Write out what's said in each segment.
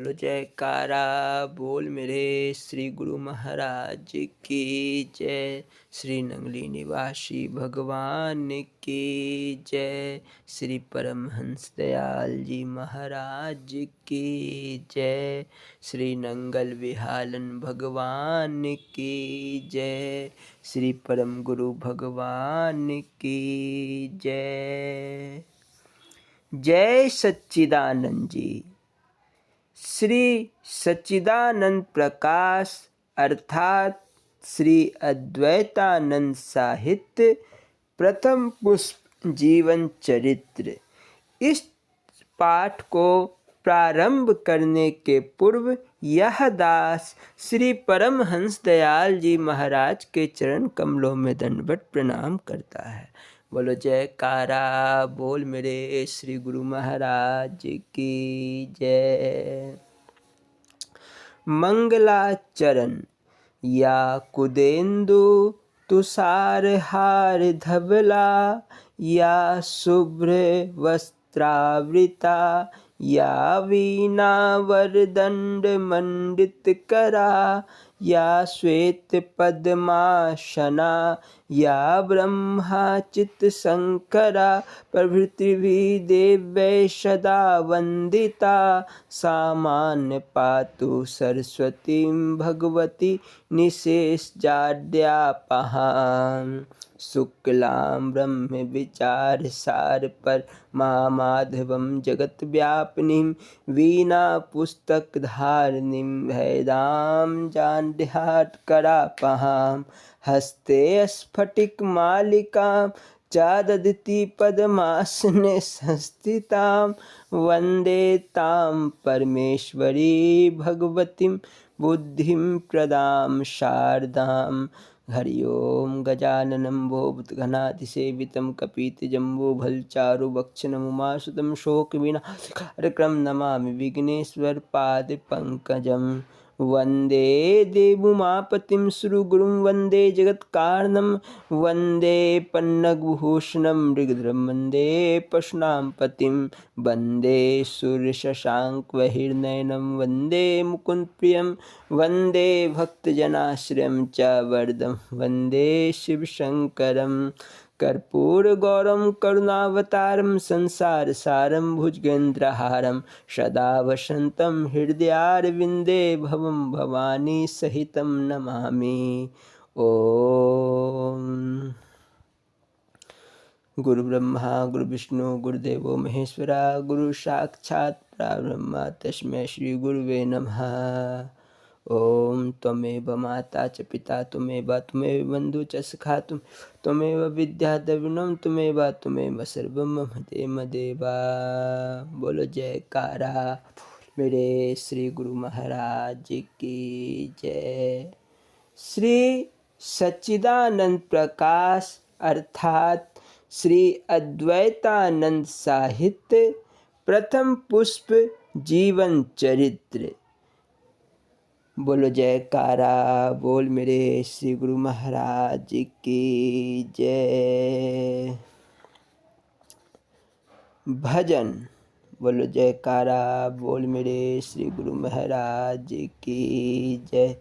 बोलो जयकारा बोल मेरे श्री गुरु महाराज की जय। श्री नंगली निवासी भगवान की जय। श्री परमहंस दयाल जी महाराज की जय। श्री नंगल विहालन भगवान की जय। श्री परम गुरु भगवान की जय। जय सच्चिदानंद जी। श्री सच्चिदानंद प्रकाश अर्थात श्री अद्वैतानंद साहित्य प्रथम पुष्प जीवन चरित्र। इस पाठ को प्रारंभ करने के पूर्व यह दास श्री परमहंस दयाल जी महाराज के चरण कमलों में दंडवत प्रणाम करता है। बोलो जयकारा बोल मेरे श्री गुरु महाराज की जय। मंगलाचरण या कुदेन्दु तुषार हार धवला या शुभ्र वस्त्रावृता या वीणा वरदंड मंडित करा या श्वेत पद्मासना या ब्रह्मा चित शंकरा प्रभृति देव्यै सदा वंदिता सामान्य पातु सरस्वतीं भगवती निशेष जाड्यापहां शुक्लां ब्रह्म विचार सार पर माधवं जगत व्यापिनीं वीणा पुस्तक धारिणीं भेदां जाड्यात्करापहां हस्ते स्फटिक मालिकां चाददिति पद्मासने संस्थितां वन्दे तां परमेश्वरी भगवतीं बुद्धिं प्रदां शारदां। हरि ओम गजाननं भूतगणाधिसेवितं कपितजम्बूफलचारुभक्षणं उमासुतं शोकविनाशकारकं नमामि विघ्नेश्वरपादपङ्कजं। वन्दे देवुमापतिं सुरगुरुं वन्दे जगत्कारणं वन्दे पन्नगभूषणं मृगधरं वन्दे पशूनां पतिं वन्दे सूर्यशशाङ्कवहिर्नयनं वन्दे मुकुन्दप्रियं वन्दे भक्तजनाश्रयं च वरदं वन्दे शिवशङ्करं। कर्पूरगौरं करुणावतारं संसारसारं भुजगेन्द्रहारं सदा वसन्तं हृदयारविन्दे भवं भवानी सहितं नमामि। ओम गुरु ब्रह्मा गुरु विष्णु गुरुदेवो महेश्वरा गुरु साक्षात् परब्रह्म तस्मै श्री गुरुवे नमः। ओम त्वमेव माता च पिता त्वमेव बन्धु च सखा त्वमेव विद्या द्रविणं त्वमेव सर्वं मम देवा। बोलो जयकारा मेरे श्री गुरु महाराज की जय। श्री सच्चिदानंद प्रकाश अर्थात श्री अद्वैतानंद साहित्य प्रथम पुष्प जीवन चरित्र। बोलो जयकारा बोल मेरे श्री गुरु महाराज की जय। भजन। बोलो जयकारा बोल मेरे श्री गुरु महाराज की जय।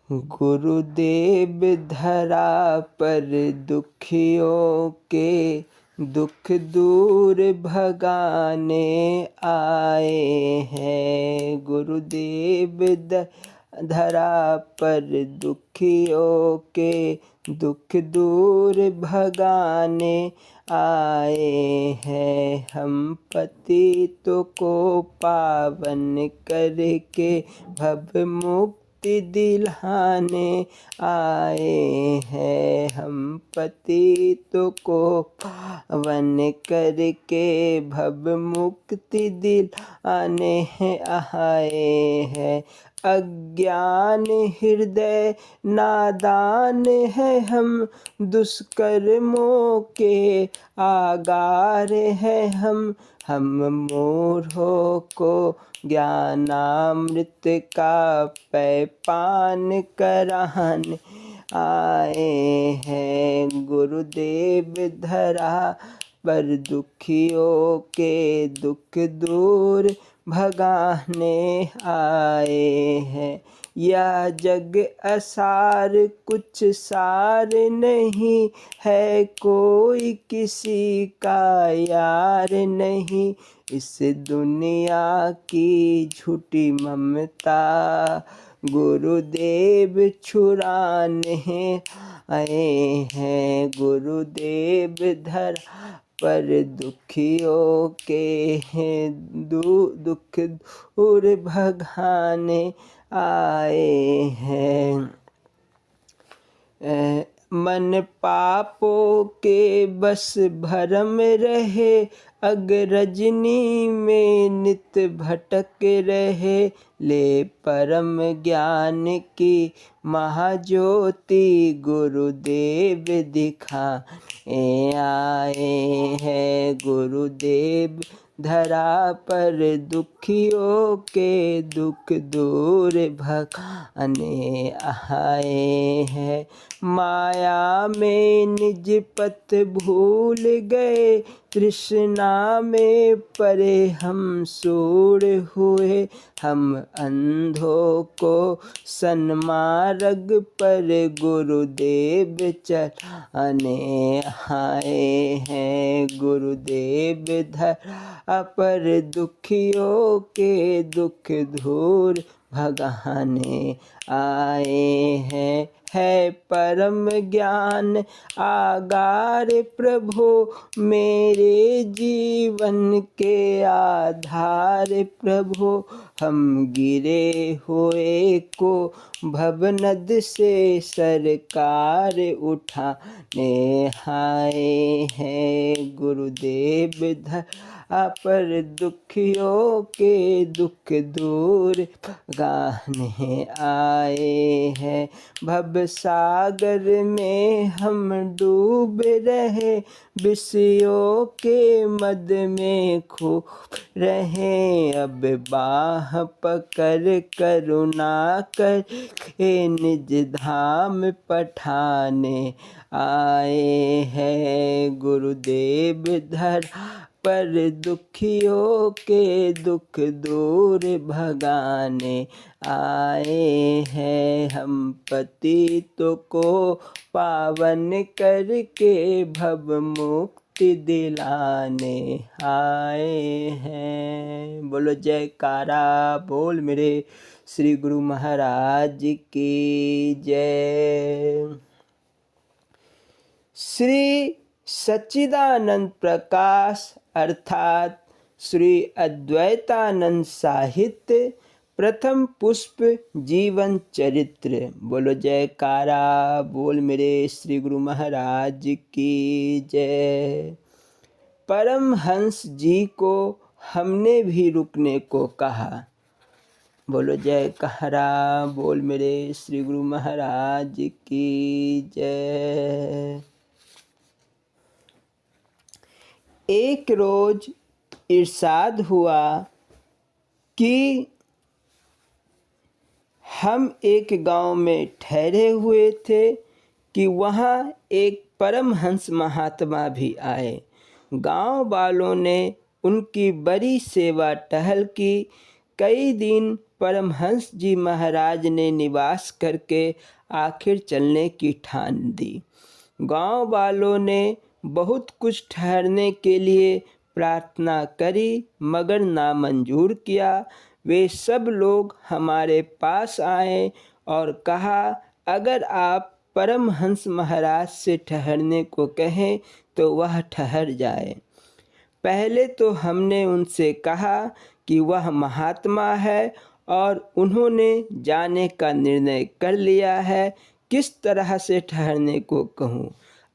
गुरुदेव धरा पर दुखियों के दुख दूर भगाने आए हैं। गुरुदेव धरा पर दुखियों के दुख दूर भगाने आए हैं। हम पतितों को पावन करके भव मुक्ति दिलाने आए हैं। हम पतितों को पावन करके भव मुक्ति दिलाने आए हैं। अज्ञान हृदय नादान है हम दुष्कर्मों के आगार है हम मूढ़ों को ज्ञानामृत का पैपान कराने आए हैं। गुरुदेव धरा पर दुखियों के दुख दूर भगाने आए हैं। यह जग असार कुछ सार नहीं है, कोई किसी का यार नहीं। इस दुनिया की झूठी ममता गुरुदेव छुड़ाने आए हैं। गुरुदेव धरा पर दुखियों के दुख दूर भगाने आए हैं। मन पापों के बस भरम रहे, अग रजनी में नित भटक रहे। ले परम ज्ञान की महाज्योति गुरुदेव दिखाने आए हैं। गुरुदेव धरा पर दुखियों के दुख दूर भगाने आए हैं। माया में निज पथ भूल गए, तृष्णा में परे हम सूर हुए। हम अंधों को सन्मार्ग पर गुरुदेव चलाने आए हैं। गुरुदेव धरा पर दुखियों के दुख दूर भगाने आए हैं। है परम ज्ञान आगार प्रभु मेरे जीवन के आधार प्रभु। हम गिरे हुए को भवनद से सरकार उठाने आए हैं। गुरुदेव धरा पर दुखियों के दुख दूर भगाने आए हैं। भव सागर में हम डूब रहे, विषयों के मद में खो रहे। अब बाह पकड़ करुणा कर निज धाम पठाने आए हैं। गुरुदेव धरा पर दुखियों के दुख दूर भगाने आए हैं। हम पतितों को पावन करके भव मुक्ति दिलाने आए हैं। बोलो जयकारा बोल मेरे श्री गुरु महाराज की जय। श्री सच्चिदानंद प्रकाश अर्थात श्री अद्वैतानंद साहित्य प्रथम पुष्प जीवन चरित्र। बोलो जयकारा बोल मेरे श्री गुरु महाराज की जय। परमहंस जी को हमने भी रुकने को कहा। बोलो जयकारा बोल मेरे श्री गुरु महाराज की जय। एक रोज इरशाद हुआ कि हम एक गांव में ठहरे हुए थे कि वहाँ एक परमहंस महात्मा भी आए। गांव वालों ने उनकी बड़ी सेवा टहल की। कई दिन परमहंस जी महाराज ने निवास करके आखिर चलने की ठान दी। गांव वालों ने बहुत कुछ ठहरने के लिए प्रार्थना करी मगर नामंजूर किया। वे सब लोग हमारे पास आए और कहा, अगर आप परमहंस महाराज से ठहरने को कहें तो वह ठहर जाए। पहले तो हमने उनसे कहा कि वह महात्मा है और उन्होंने जाने का निर्णय कर लिया है, किस तरह से ठहरने को कहूँ।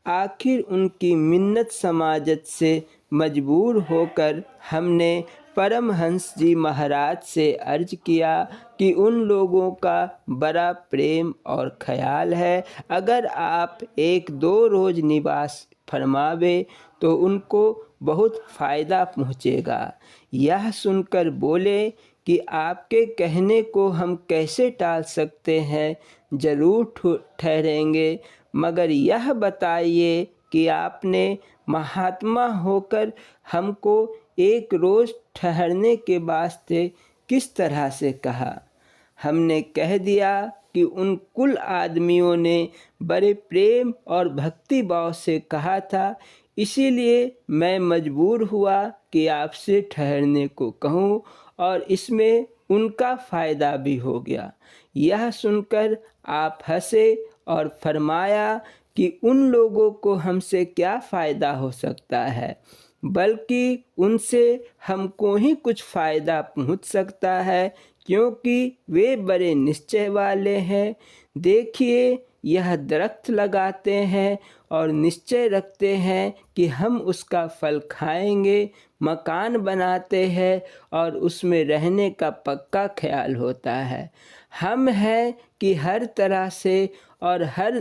आखिर उनकी मिन्नत समाजत से मजबूर होकर हमने परमहंस जी महाराज से अर्ज किया कि उन लोगों का बड़ा प्रेम और ख्याल है, अगर आप 1-2 रोज निवास फरमावे तो उनको बहुत फ़ायदा पहुँचेगा। यह सुनकर बोले कि आपके कहने को हम कैसे टाल सकते हैं, ज़रूर ठहरेंगे, मगर यह बताइए कि आपने महात्मा होकर हमको एक रोज़ ठहरने के वास्ते किस तरह से कहा। हमने कह दिया कि उन कुल आदमियों ने बड़े प्रेम और भक्ति भाव से कहा था, इसीलिए मैं मजबूर हुआ कि आपसे ठहरने को कहूँ और इसमें उनका फ़ायदा भी हो गया। यह सुनकर आप हंसे और फरमाया कि उन लोगों को हमसे क्या फ़ायदा हो सकता है, बल्कि उनसे हमको ही कुछ फ़ायदा पहुंच सकता है, क्योंकि वे बड़े निश्चय वाले हैं। देखिए, यह दरख्त लगाते हैं और निश्चय रखते हैं कि हम उसका फल खाएंगे, मकान बनाते हैं और उसमें रहने का पक्का ख्याल होता है। हम हैं कि हर तरह से और हर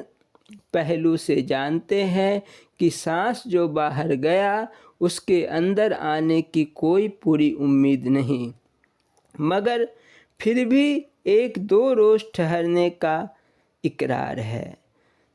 पहलू से जानते हैं कि सांस जो बाहर गया उसके अंदर आने की कोई पूरी उम्मीद नहीं, मगर फिर भी एक दो रोज़ ठहरने का इकरार है।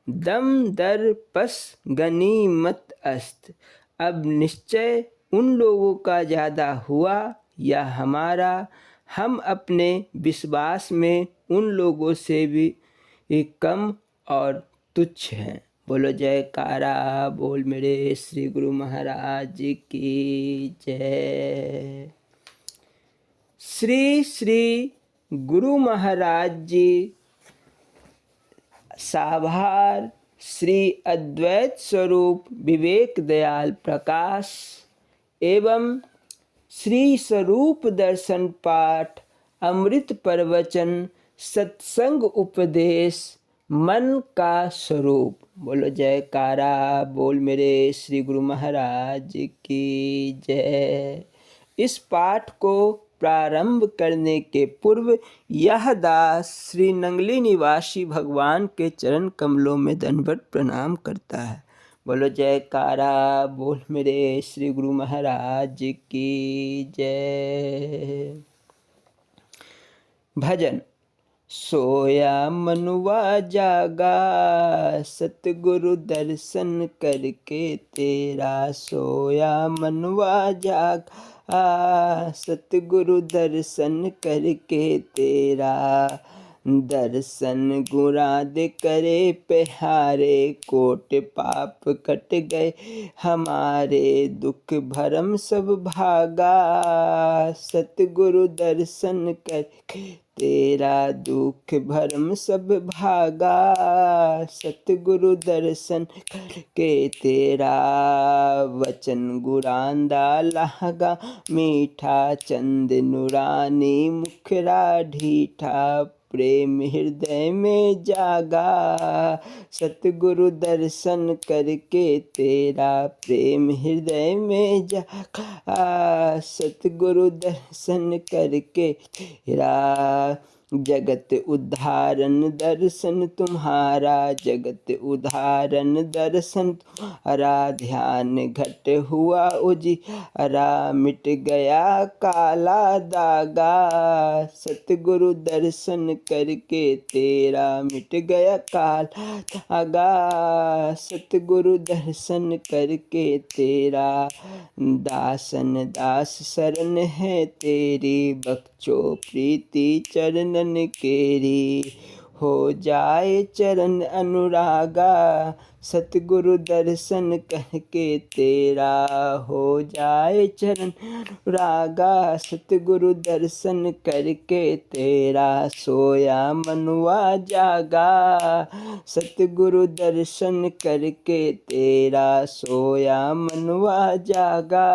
दम दर पस गनीमत अस्त। अब निश्चय उन लोगों का ज़्यादा हुआ या हमारा, हम अपने विश्वास में उन लोगों से भी कम और तुच्छ हैं। बोलो जयकारा बोल मेरे श्री गुरु महाराज की जय। श्री श्री गुरु महाराज जी साभार श्री अद्वैत स्वरूप विवेक दयाल प्रकाश एवं श्री स्वरूप दर्शन पाठ अमृत प्रवचन सत्संग उपदेश मन का स्वरूप। बोलो जयकारा बोल मेरे श्री गुरु महाराज की जय। इस पाठ को प्रारंभ करने के पूर्व यह दास श्री नंगली निवासी भगवान के चरण कमलों में दंडवत प्रणाम करता है। बोलो जयकारा बोल मेरे श्री गुरु महाराज की जय। भजन। सोया मनुआ जागा सतगुरु दर्शन करके तेरा, सोया मनुआ जागा सतगुरु दर्शन करके तेरा, दर्शन गुराद करे प्यारे कोट पाप कट गए हमारे, दुख भरम सब भागा सतगुरु दर्शन करके तेरा, दुख भरम सब भागा सतगुरु दर्शन करके तेरा, वचन गुरांदा लागा मीठा चंद नुरानी मुखरा ढीठा, प्रेम हृदय में जागा सतगुरु दर्शन करके तेरा, प्रेम हृदय में जागा सतगुरु दर्शन करके तेरा, जगत उद्धारण दर्शन तुम्हारा, जगत उद्धारण दर्शन तुम्हारा, ध्यान घट हुआ उजियारा मिट गया काला दागा सतगुरु दर्शन करके तेरा, मिट गया काला दागा सतगुरु दर्शन करके तेरा, दासन दास शरण है तेरी, बख्शो प्रीति चरणन केरी, हो जाए चरण अनुरागा सतगुरु दर्शन करके तेरा, हो जाए चरण अनुरागा सतगुरु दर्शन करके तेरा, सोया मनुआ जागा सतगुरु दर्शन करके तेरा, सोया मनुआ जागा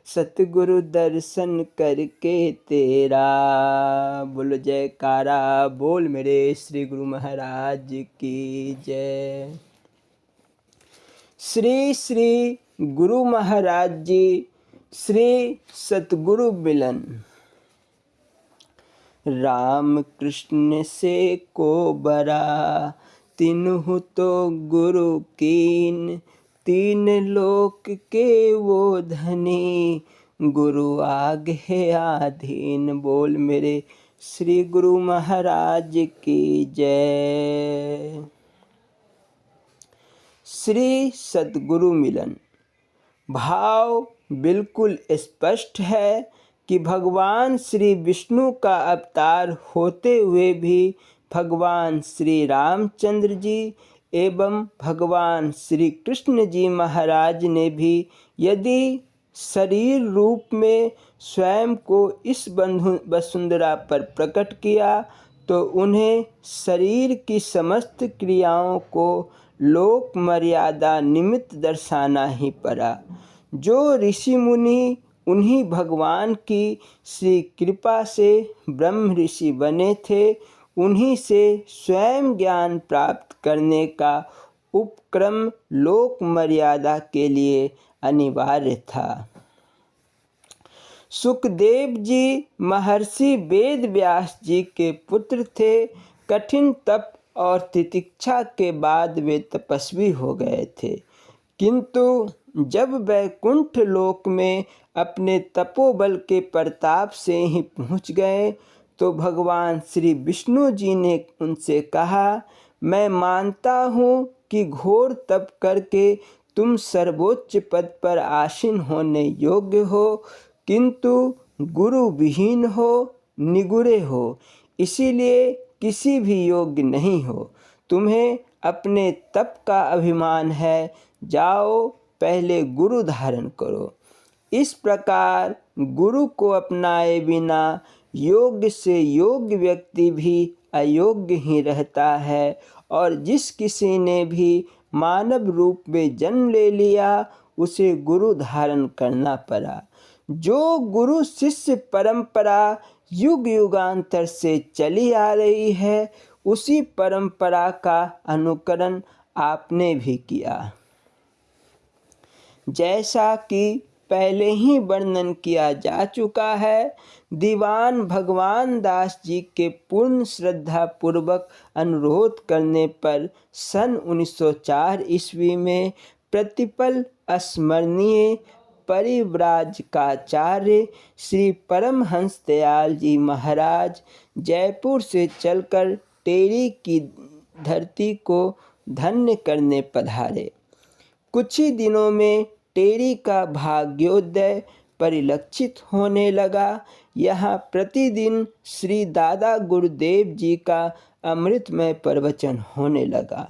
सतगुरु दर्शन करके तेरा। बोलो जयकारा बोल मेरे श्री गुरु महाराज की जय। श्री श्री गुरु महाराज जी श्री सतगुरु मिलन। राम कृष्ण से को बरा तिन्हु तो गुरु कीन, तीन लोक के वो धनी गुरु आगे आधीन। बोल मेरे श्री गुरु महाराज की जय। श्री सद्गुरु मिलन। भाव बिल्कुल स्पष्ट है कि भगवान श्री विष्णु का अवतार होते हुए भी भगवान श्री रामचंद्र जी एवं भगवान श्री कृष्ण जी महाराज ने भी यदि शरीर रूप में स्वयं को इस वसुंधरा पर प्रकट किया तो उन्हें शरीर की समस्त क्रियाओं को लोक मर्यादा निमित्त दर्शाना ही पड़ा। जो ऋषि मुनि उन्हीं भगवान की श्री कृपा से ब्रह्म ऋषि बने थे, उन्हीं से स्वयं ज्ञान प्राप्त करने का उपक्रम लोक मर्यादा के लिए अनिवार्य था। सुखदेव जी महर्षि वेद व्यास जी के पुत्र थे। कठिन तप और तितिक्षा के बाद वे तपस्वी हो गए थे, किंतु जब वैकुंठ लोक में अपने तपोबल के प्रताप से ही पहुंच गए तो भगवान श्री विष्णु जी ने उनसे कहा, मैं मानता हूँ कि घोर तप करके तुम सर्वोच्च पद पर आसीन होने योग्य हो, किंतु गुरु विहीन हो, निगुरे हो, इसीलिए किसी भी योग्य नहीं हो। तुम्हें अपने तप का अभिमान है, जाओ पहले गुरु धारण करो। इस प्रकार गुरु को अपनाए बिना योग्य से योग्य व्यक्ति भी अयोग्य ही रहता है, और जिस किसी ने भी मानव रूप में जन्म ले लिया उसे गुरु धारण करना पड़ा। जो गुरु शिष्य परंपरा युग युगांतर से चली आ रही है, उसी परंपरा का अनुकरण आपने भी किया। जैसा कि पहले ही वर्णन किया जा चुका है, दीवान भगवान दास जी के पूर्ण श्रद्धा पूर्वक अनुरोध करने पर सन 1904 ईस्वी में प्रतिपल स्मरणीय परिव्राजकाचार्य श्री परमहंस दयाल जी महाराज जयपुर से चलकर टेरी की धरती को धन्य करने पधारे। कुछ ही दिनों में टेरी का भाग्योदय परिलक्षित होने लगा। यहाँ प्रतिदिन श्री दादा गुरुदेव जी का अमृतमय प्रवचन होने लगा।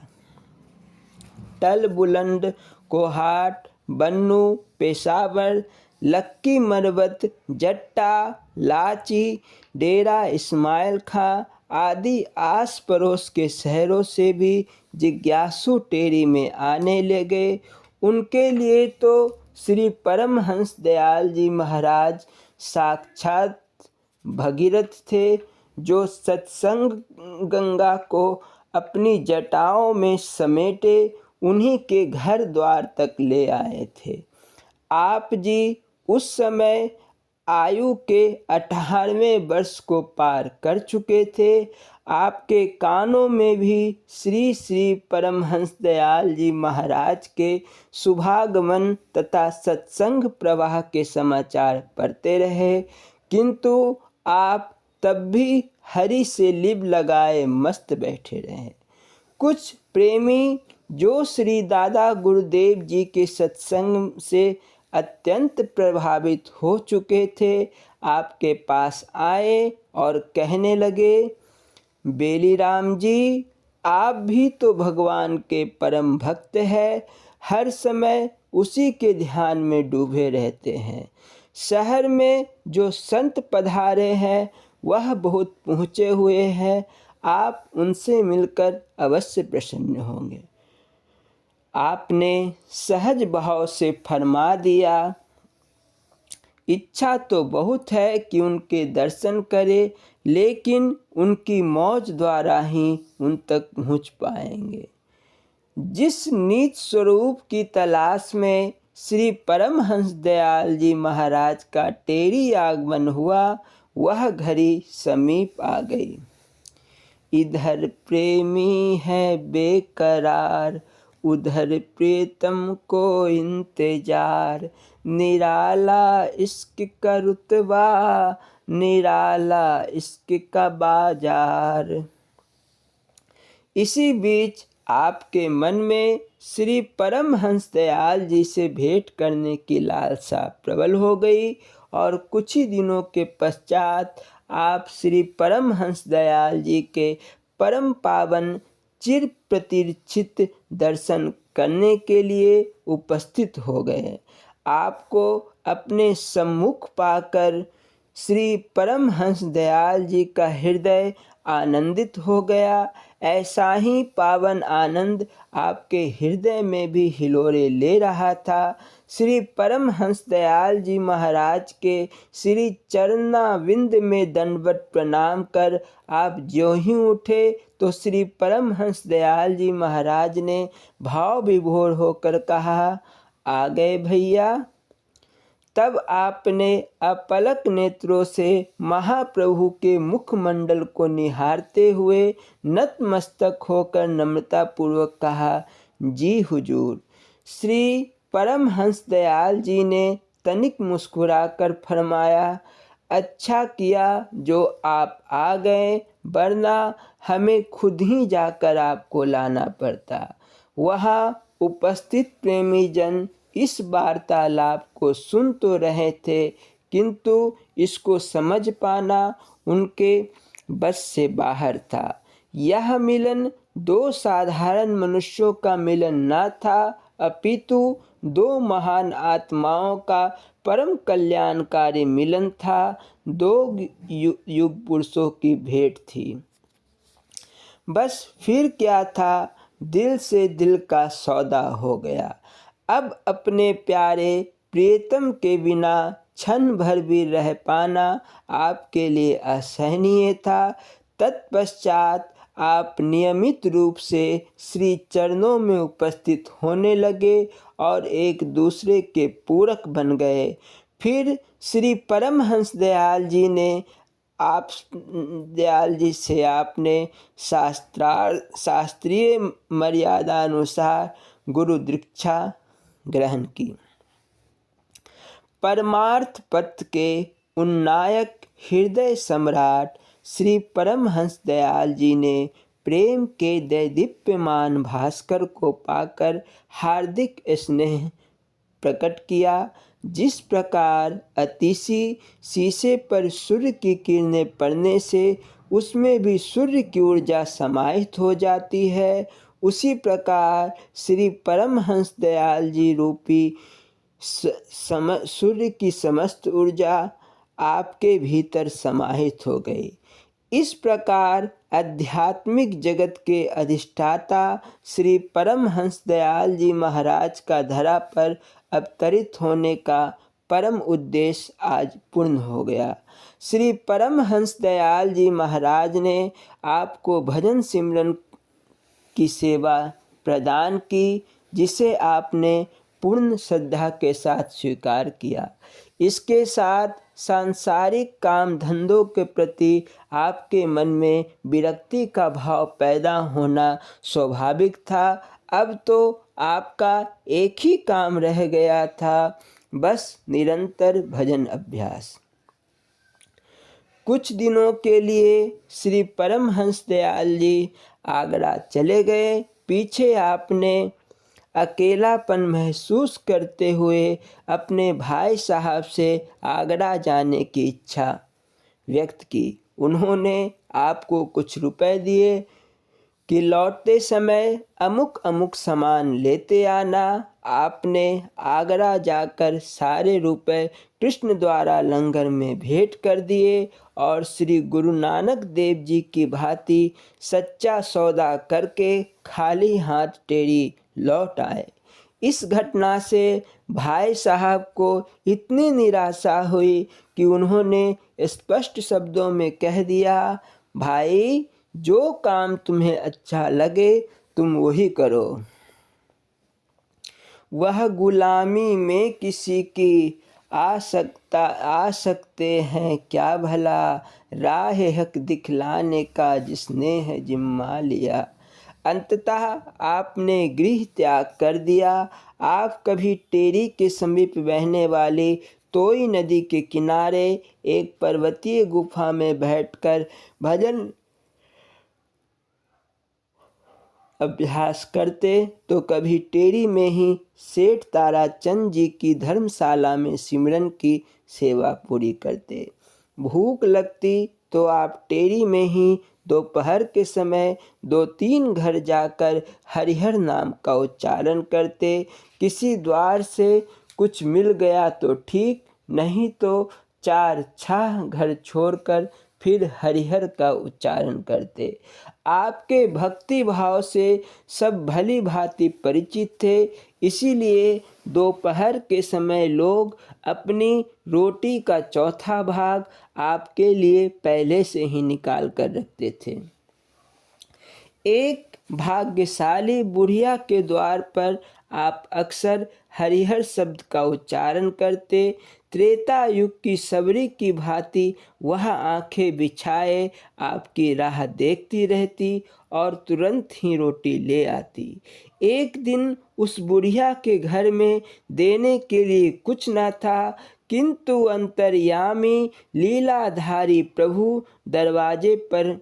टल बुलंद, कोहाट, बन्नू, पेशावर, लक्की मरवत, जट्टा, लाची, डेरा इस्माइल खां आदि आस पड़ोस के शहरों से भी जिज्ञासु टेरी में आने लगे। उनके लिए तो श्री परमहंस दयाल जी महाराज साक्षात भगीरथ थे, जो सत्संग गंगा को अपनी जटाओं में समेटे उन्हीं के घर द्वार तक ले आए थे। आप जी उस समय आयु के 18वें वर्ष को पार कर चुके थे। आपके कानों में भी श्री श्री परमहंस दयाल जी महाराज के शुभागमन तथा सत्संग प्रवाह के समाचार पढ़ते रहे, किंतु आप तब भी हरि से लिब लगाए मस्त बैठे रहे। कुछ प्रेमी जो श्री दादा गुरुदेव जी के सत्संग से अत्यंत प्रभावित हो चुके थे, आपके पास आए और कहने लगे, बेलीराम जी, आप भी तो भगवान के परम भक्त हैं, हर समय उसी के ध्यान में डूबे रहते हैं। शहर में जो संत पधारे हैं वह बहुत पहुँचे हुए हैं, आप उनसे मिलकर अवश्य प्रसन्न होंगे। आपने सहज भाव से फरमा दिया, इच्छा तो बहुत है कि उनके दर्शन करें, लेकिन उनकी मौज द्वारा ही उन तक पहुँच पाएंगे। जिस नीच स्वरूप की तलाश में श्री परमहंस दयाल जी महाराज का टेरी आगमन हुआ, वह घड़ी समीप आ गई। इधर प्रेमी है बेकरार, उधर प्रीतम को इंतजार, निराला इश्क का रुतबा, निराला इश्क का बाजार। इसी बीच आपके मन में श्री परमहंस दयाल जी से भेंट करने की लालसा प्रबल हो गई और कुछ ही दिनों के पश्चात आप श्री परमहंस दयाल जी के परम पावन चिर प्रतीक्षित दर्शन करने के लिए उपस्थित हो गए। आपको अपने सम्मुख पाकर श्री परमहंस दयाल जी का हृदय आनंदित हो गया। ऐसा ही पावन आनंद आपके हृदय में भी हिलोरे ले रहा था। श्री परमहंस दयाल जी महाराज के श्री चरणाविंद में दंडवत प्रणाम कर आप ज्यों ही उठे तो श्री परमहंस दयाल जी महाराज ने भाव विभोर होकर कहा, आ गए भैया। तब आपने अपलक नेत्रों से महाप्रभु के मुखमंडल को निहारते हुए नतमस्तक होकर नम्रतापूर्वक कहा, जी हुजूर। श्री परमहंस दयाल जी ने तनिक मुस्कुराकर फरमाया, अच्छा किया जो आप आ गए, वरना हमें खुद ही जाकर आपको लाना पड़ता। वहाँ उपस्थित प्रेमी जन इस वार्तालाप को सुन तो रहे थे, किंतु इसको समझ पाना उनके बस से बाहर था। यह मिलन दो साधारण मनुष्यों का मिलन न था, अपितु दो महान आत्माओं का परम कल्याणकारी मिलन था। दो युग पुरुषों की भेंट थी। बस फिर क्या था, दिल से दिल का सौदा हो गया। अब अपने प्यारे प्रियतम के बिना क्षण भर भी रह पाना आपके लिए असहनीय था। तत्पश्चात आप नियमित रूप से श्री चरणों में उपस्थित होने लगे और एक दूसरे के पूरक बन गए। फिर श्री परमहंस दयाल जी से आपने शास्त्रीय मर्यादा अनुसार गुरु दीक्षा ग्रहण की। परमार्थ पथ के उन्नायक हृदय सम्राट श्री परमहंस दयाल जी ने प्रेम के दैदीप्यमान भास्कर को पाकर हार्दिक स्नेह प्रकट किया। जिस प्रकार अतिशी शीशे पर सूर्य की किरणें पड़ने से उसमें भी सूर्य की ऊर्जा समाहित हो जाती है, उसी प्रकार श्री परमहंस दयाल जी रूपी सूर्य की समस्त ऊर्जा आपके भीतर समाहित हो गई। इस प्रकार आध्यात्मिक जगत के अधिष्ठाता श्री परमहंस दयाल जी महाराज का धरा पर अवतरित होने का परम उद्देश्य आज पूर्ण हो गया। श्री परमहंस दयाल जी महाराज ने आपको भजन सिमरन की सेवा प्रदान की, जिसे आपने पूर्ण श्रद्धा के साथ स्वीकार किया। इसके साथ सांसारिक काम धंधों के प्रति आपके मन में विरक्ति का भाव पैदा होना स्वाभाविक था। अब तो आपका एक ही काम रह गया था, बस निरंतर भजन अभ्यास। कुछ दिनों के लिए श्री परमहंस दयाल जी आगरा चले गए। पीछे आपने अकेलापन महसूस करते हुए अपने भाई साहब से आगरा जाने की इच्छा व्यक्त की। उन्होंने आपको कुछ रुपए दिए कि लौटते समय अमुक अमुक सामान लेते आना। आपने आगरा जाकर सारे रुपए कृष्ण द्वारा लंगर में भेंट कर दिए और श्री गुरु नानक देव जी की भांति सच्चा सौदा करके खाली हाथ टेढ़ी लौट आए। इस घटना से भाई साहब को इतनी निराशा हुई कि उन्होंने स्पष्ट शब्दों में कह दिया, भाई जो काम तुम्हें अच्छा लगे तुम वही करो। वह गुलामी में किसी की आ सकते हैं क्या भला, राह हक दिखलाने का जिसने है जिम्मा लिया। अंततः आपने गृह त्याग कर दिया। आप कभी टेरी के समीप बहने वाली तोई नदी के किनारे एक पर्वतीय गुफा में बैठकर भजन अभ्यास करते तो कभी टेरी में ही सेठ ताराचंद जी की धर्मशाला में सिमरन की सेवा पूरी करते। भूख लगती तो आप टेरी में ही दोपहर के समय 2-3 घर जाकर हरिहर नाम का उच्चारण करते। किसी द्वार से कुछ मिल गया तो ठीक, नहीं तो 4-6 घर छोड़कर फिर हरिहर का उच्चारण करते। आपके भक्ति भाव से सब भली भांति परिचित थे, इसीलिए दोपहर के समय लोग अपनी रोटी का चौथा भाग आपके लिए पहले से ही निकाल कर रखते थे। एक भाग्यशाली बुढ़िया के द्वार पर आप अक्सर हरिहर शब्द का उच्चारण करते। त्रेता युग की सबरी की भांति वह आंखें बिछाए आपकी राह देखती रहती और तुरंत ही रोटी ले आती। एक दिन उस बुढ़िया के घर में देने के लिए कुछ न था, किंतु अंतर्यामी लीलाधारी प्रभु दरवाजे पर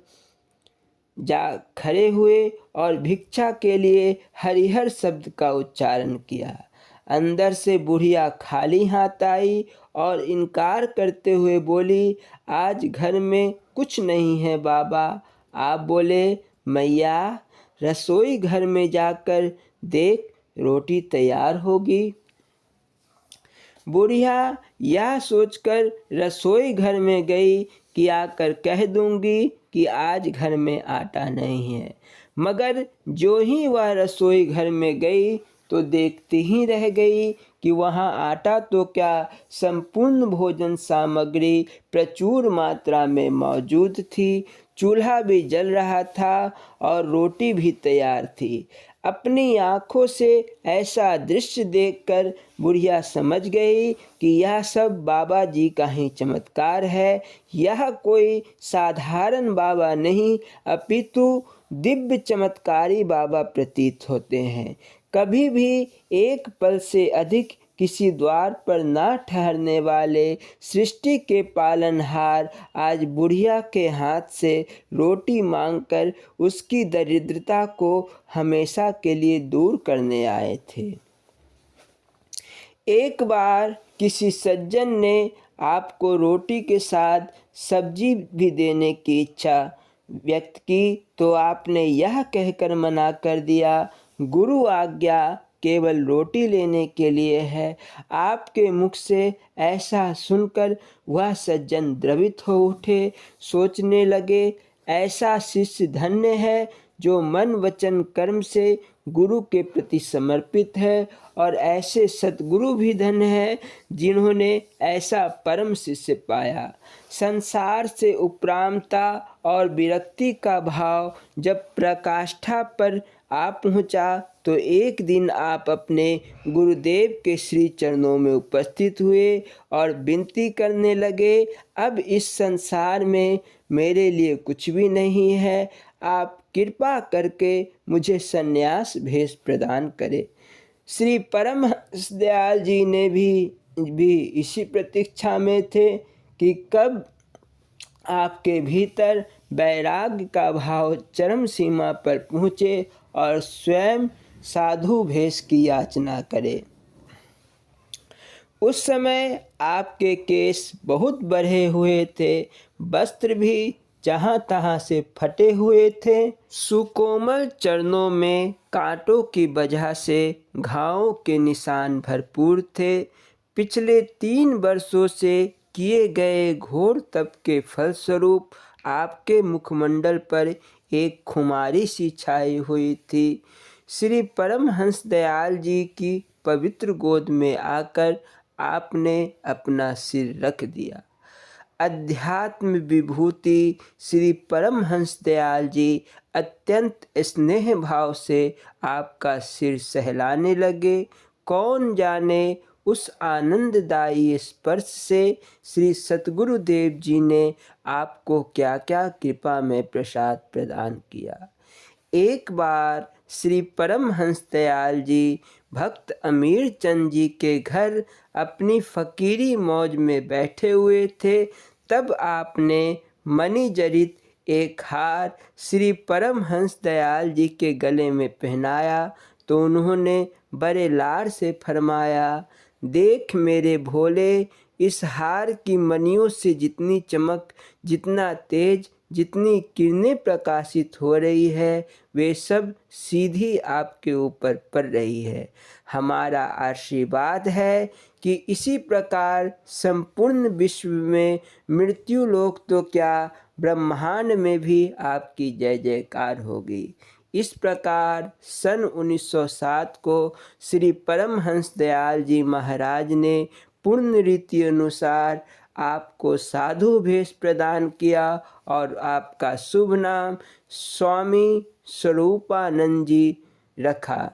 जा खड़े हुए और भिक्षा के लिए हरिहर शब्द का उच्चारण किया। अंदर से बुढ़िया खाली हाथ आई और इनकार करते हुए बोली, आज घर में कुछ नहीं है बाबा। आप बोले, मैया रसोई घर में जाकर देख, रोटी तैयार होगी। बुढ़िया यह सोचकर रसोई घर में गई कि आकर कह दूंगी कि आज घर में आटा नहीं है, मगर जो ही वह रसोई घर में गई तो देखती ही रह गई कि वहाँ आटा तो क्या, संपूर्ण भोजन सामग्री प्रचुर मात्रा में मौजूद थी। चूल्हा भी जल रहा था और रोटी भी तैयार थी। अपनी आँखों से ऐसा दृश्य देखकर बुढ़िया समझ गई कि यह सब बाबा जी का ही चमत्कार है। यह कोई साधारण बाबा नहीं, अपितु दिव्य चमत्कारी बाबा प्रतीत होते हैं। कभी भी एक पल से अधिक किसी द्वार पर ना ठहरने वाले सृष्टि के पालनहार आज बुढ़िया के हाथ से रोटी मांगकर उसकी दरिद्रता को हमेशा के लिए दूर करने आए थे। एक बार किसी सज्जन ने आपको रोटी के साथ सब्जी भी देने की इच्छा व्यक्त की तो आपने यह कहकर मना कर दिया, गुरु आज्ञा केवल रोटी लेने के लिए है। आपके मुख से ऐसा सुनकर वह सज्जन द्रवित हो उठे। सोचने लगे, ऐसा शिष्य धन्य है जो मन वचन कर्म से गुरु के प्रति समर्पित है, और ऐसे सतगुरु भी धन्य है जिन्होंने ऐसा परम शिष्य पाया। संसार से उपरामता और विरक्ति का भाव जब प्रकाष्ठा पर आ पहुँचा तो एक दिन आप अपने गुरुदेव के श्री चरणों में उपस्थित हुए और विनती करने लगे, अब इस संसार में मेरे लिए कुछ भी नहीं है, आप कृपा करके मुझे संन्यास भेष प्रदान करें। श्री परमहंस दयाल जी ने भी इसी प्रतीक्षा में थे कि कब आपके भीतर वैराग्य का भाव चरम सीमा पर पहुँचे और स्वयं साधु भेष की याचना करे। उस समय आपके केस बहुत बढ़े हुए थे, वस्त्र भी जहाँ तहाँ से फटे हुए थे, सुकोमल चरणों में कांटों की वजह से घावों के निशान भरपूर थे। पिछले 3 वर्षों से किए गए घोर तप के फलस्वरूप आपके मुखमंडल पर एक खुमारी सी छाई हुई थी। श्री परमहंस दयाल जी की पवित्र गोद में आकर आपने अपना सिर रख दिया। अध्यात्म विभूति श्री परमहंस दयाल जी अत्यंत स्नेह भाव से आपका सिर सहलाने लगे। कौन जाने उस आनंददायी स्पर्श से श्री सतगुरुदेव जी ने आपको क्या क्या कृपा में प्रसाद प्रदान किया। एक बार श्री परमहंस दयाल जी भक्त अमीर चंद जी के घर अपनी फकीरी मौज में बैठे हुए थे, तब आपने मणिजरित एक हार श्री परमहंस दयाल जी के गले में पहनाया तो उन्होंने बड़े लाड से फरमाया, देख मेरे भोले, इस हार की मणियों से जितनी चमक, जितना तेज, जितनी किरणें प्रकाशित हो रही है, वे सब सीधी आपके ऊपर पड़ रही है। हमारा आशीर्वाद है कि इसी प्रकार संपूर्ण विश्व में, मृत्यु लोक तो क्या, ब्रह्मांड में भी आपकी जय जयकार होगी। इस प्रकार सन 1907 को श्री परमहंस दयाल जी महाराज ने पूर्ण रीति अनुसार आपको साधु भेष प्रदान किया और आपका शुभ नाम स्वामी स्वरूपानंद जी रखा।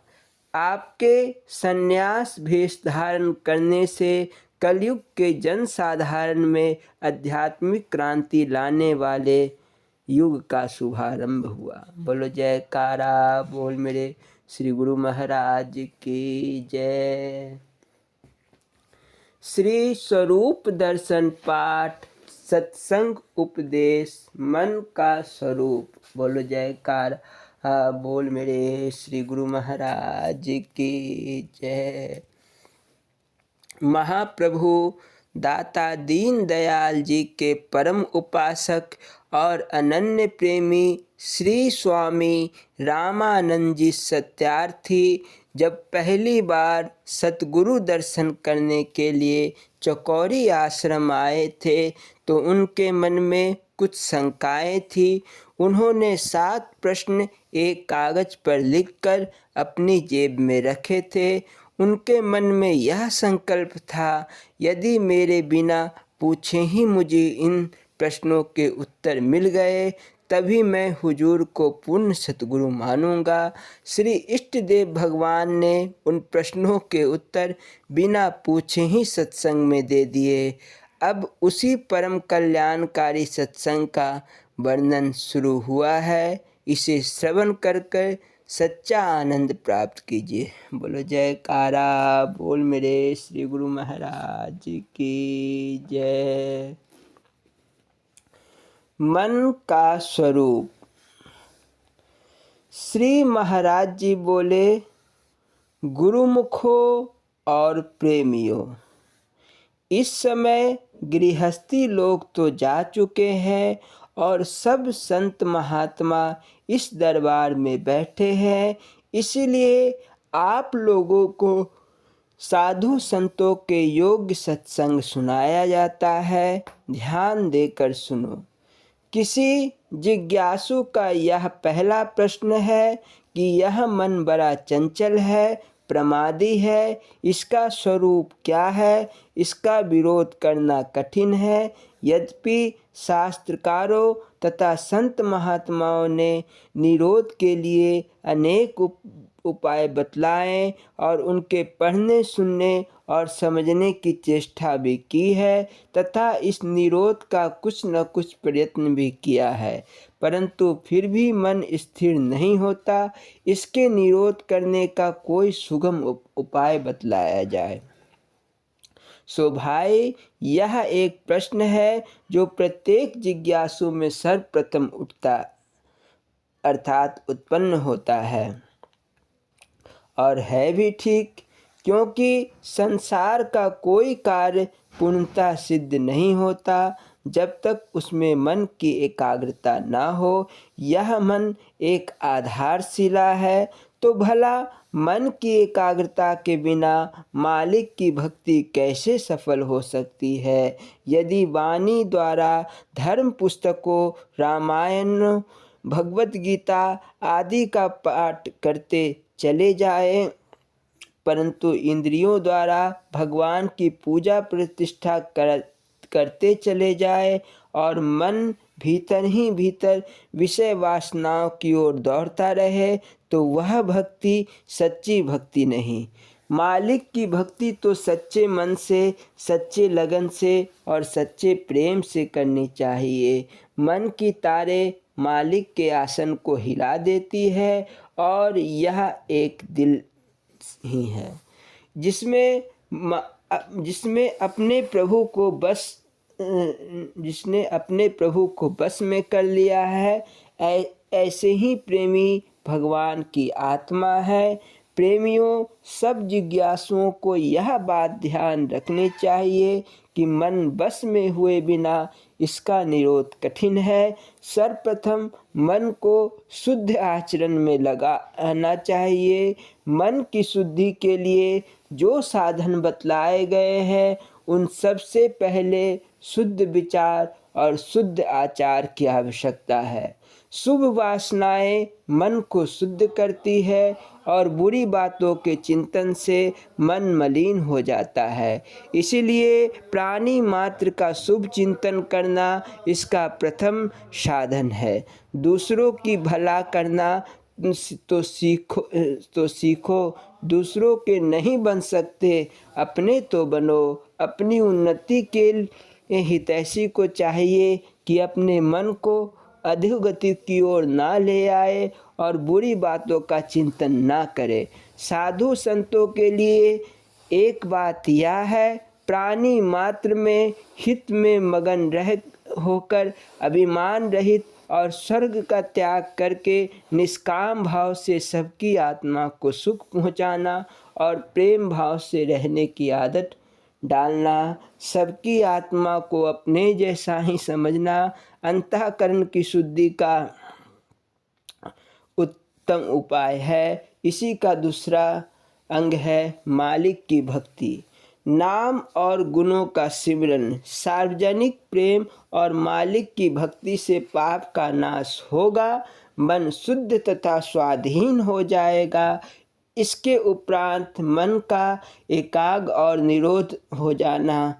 आपके संन्यास भेष धारण करने से कलयुग के जन साधारण में आध्यात्मिक क्रांति लाने वाले युग का शुभारंभ हुआ। बोलो जयकारा बोल मेरे श्री गुरु महाराज की जय। श्री स्वरूप दर्शन पाठ, सत्संग उपदेश, मन का स्वरूप। बोलो जयकारा बोल मेरे श्री गुरु महाराज की जय। महाप्रभु दाता दीन दयाल जी के परम उपासक और अनन्य प्रेमी श्री स्वामी रामानंद जी सत्यार्थी जब पहली बार सतगुरु दर्शन करने के लिए चौकोरी आश्रम आए थे तो उनके मन में कुछ शंकाएं थी। उन्होंने 7 प्रश्न एक कागज पर लिखकर अपनी जेब में रखे थे। उनके मन में यह संकल्प था, यदि मेरे बिना पूछे ही मुझे इन प्रश्नों के उत्तर मिल गए तभी मैं हुजूर को पूर्ण सतगुरु मानूंगा। श्री इष्ट देव भगवान ने उन प्रश्नों के उत्तर बिना पूछे ही सत्संग में दे दिए। अब उसी परम कल्याणकारी सत्संग का वर्णन शुरू हुआ है। इसे श्रवण कर सच्चा आनंद प्राप्त कीजिए। बोलो जयकारा बोल मेरे श्री गुरु महाराज की जय। मन का स्वरूप। श्री महाराज जी बोले, गुरुमुखों और प्रेमियों, इस समय गृहस्थी लोग तो जा चुके हैं और सब संत महात्मा इस दरबार में बैठे हैं, इसलिए आप लोगों को साधु संतों के योग्य सत्संग सुनाया जाता है। ध्यान देकर सुनो। किसी जिज्ञासु का यह पहला प्रश्न है कि यह मन बड़ा चंचल है, प्रमादी है, इसका स्वरूप क्या है? इसका विरोध करना कठिन है। यद्यपि शास्त्रकारों तथा संत महात्माओं ने निरोध के लिए अनेक उपाय बतलाए और उनके पढ़ने, सुनने और समझने की चेष्टा भी की है तथा इस निरोध का कुछ न कुछ प्रयत्न भी किया है, परंतु फिर भी मन स्थिर नहीं होता। इसके निरोध करने का कोई सुगम उपाय बतलाया जाए। सो भाई, यह एक प्रश्न है जो प्रत्येक जिज्ञासु में सर्वप्रथम उठता अर्थात उत्पन्न होता है, और है भी ठीक, क्योंकि संसार का कोई कार्य पूर्णतः सिद्ध नहीं होता जब तक उसमें मन की एकाग्रता ना हो। यह मन एक आधारशिला है, तो भला मन की एकाग्रता के बिना मालिक की भक्ति कैसे सफल हो सकती है? यदि वाणी द्वारा धर्म पुस्तकों, रामायण, भगवत गीता आदि का पाठ करते चले जाए, परंतु इंद्रियों द्वारा भगवान की पूजा प्रतिष्ठा करते चले जाए और मन भीतर ही भीतर विषय वासनाओं की ओर दौड़ता रहे, तो वह भक्ति सच्ची भक्ति नहीं। मालिक की भक्ति तो सच्चे मन से, सच्चे लगन से और सच्चे प्रेम से करनी चाहिए। मन की तारे मालिक के आसन को हिला देती है और यह एक दिल ही है जिसमें अपने प्रभु को बस जिसने अपने प्रभु को बस में कर लिया है, ऐसे ही प्रेमी भगवान की आत्मा है। प्रेमियों, सब जिज्ञासुओं को यह बात ध्यान रखनी चाहिए कि मन बस में हुए बिना इसका निरोध कठिन है। सर्वप्रथम मन को शुद्ध आचरण में लगाना चाहिए। मन की शुद्धि के लिए जो साधन बतलाए गए हैं, उन सबसे पहले शुद्ध विचार और शुद्ध आचार की आवश्यकता है। शुभ वासनाएं मन को शुद्ध करती है और बुरी बातों के चिंतन से मन मलिन हो जाता है। इसीलिए प्राणी मात्र का शुभ चिंतन करना इसका प्रथम साधन है। दूसरों की भला करना तो सीखो। दूसरों के नहीं बन सकते, अपने तो बनो। अपनी उन्नति के लिए हितैषी को चाहिए कि अपने मन को अधोगति की ओर ना ले आए और बुरी बातों का चिंतन ना करे। साधु संतों के लिए एक बात यह है, प्राणी मात्र में हित में मगन रह होकर अभिमान रहित और स्वर्ग का त्याग करके निष्काम भाव से सबकी आत्मा को सुख पहुंचाना और प्रेम भाव से रहने की आदत डालना, सबकी आत्मा को अपने जैसा ही समझना अंतःकरण की शुद्धि का उत्तम उपाय है। इसी का दूसरा अंग है मालिक की भक्ति। नाम और गुणों का सिमरन, सार्वजनिक प्रेम और मालिक की भक्ति से पाप का नाश होगा। मन शुद्ध तथा स्वाधीन हो जाएगा। इसके उपरांत मन का एकाग्र और निरोध हो जाना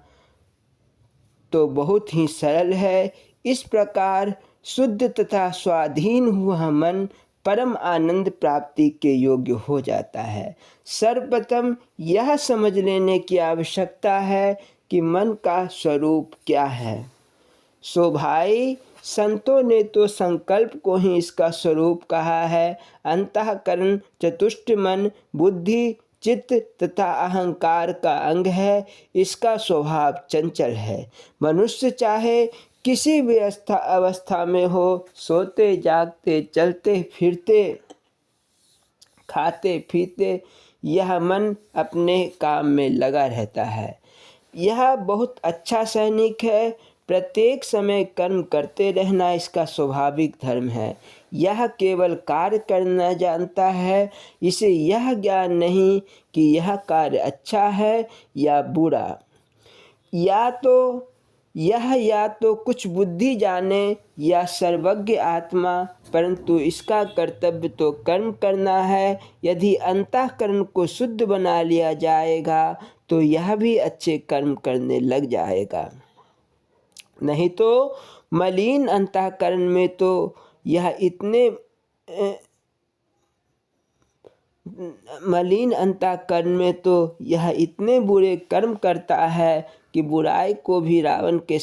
तो बहुत ही सरल है। इस प्रकार शुद्ध तथा स्वाधीन हुआ मन परम आनंद प्राप्ति के योग्य हो जाता है। सर्वप्रथम यह समझ लेने की आवश्यकता है कि मन का स्वरूप क्या है। सो भाई, संतों ने तो संकल्प को ही इसका स्वरूप कहा है। अंतःकरण चतुष्ट मन, बुद्धि, चित्त तथा अहंकार का अंग है। इसका स्वभाव चंचल है। मनुष्य चाहे किसी भी अवस्था में हो, सोते जागते, चलते फिरते, खाते पीते, यह मन अपने काम में लगा रहता है। यह बहुत अच्छा सैनिक है। प्रत्येक समय कर्म करते रहना इसका स्वाभाविक धर्म है। यह केवल कार्य करना जानता है। इसे यह ज्ञान नहीं कि यह कार्य अच्छा है या बुरा। या तो कुछ बुद्धि जाने या सर्वज्ञ आत्मा, परंतु इसका कर्तव्य तो कर्म करना है। यदि अंतःकरण को शुद्ध बना लिया जाएगा तो यह भी अच्छे कर्म करने लग जाएगा। नहीं तो मलिन अंतःकरण में तो यह इतने बुरे कर्म करता है कि बुराई को भी रावण के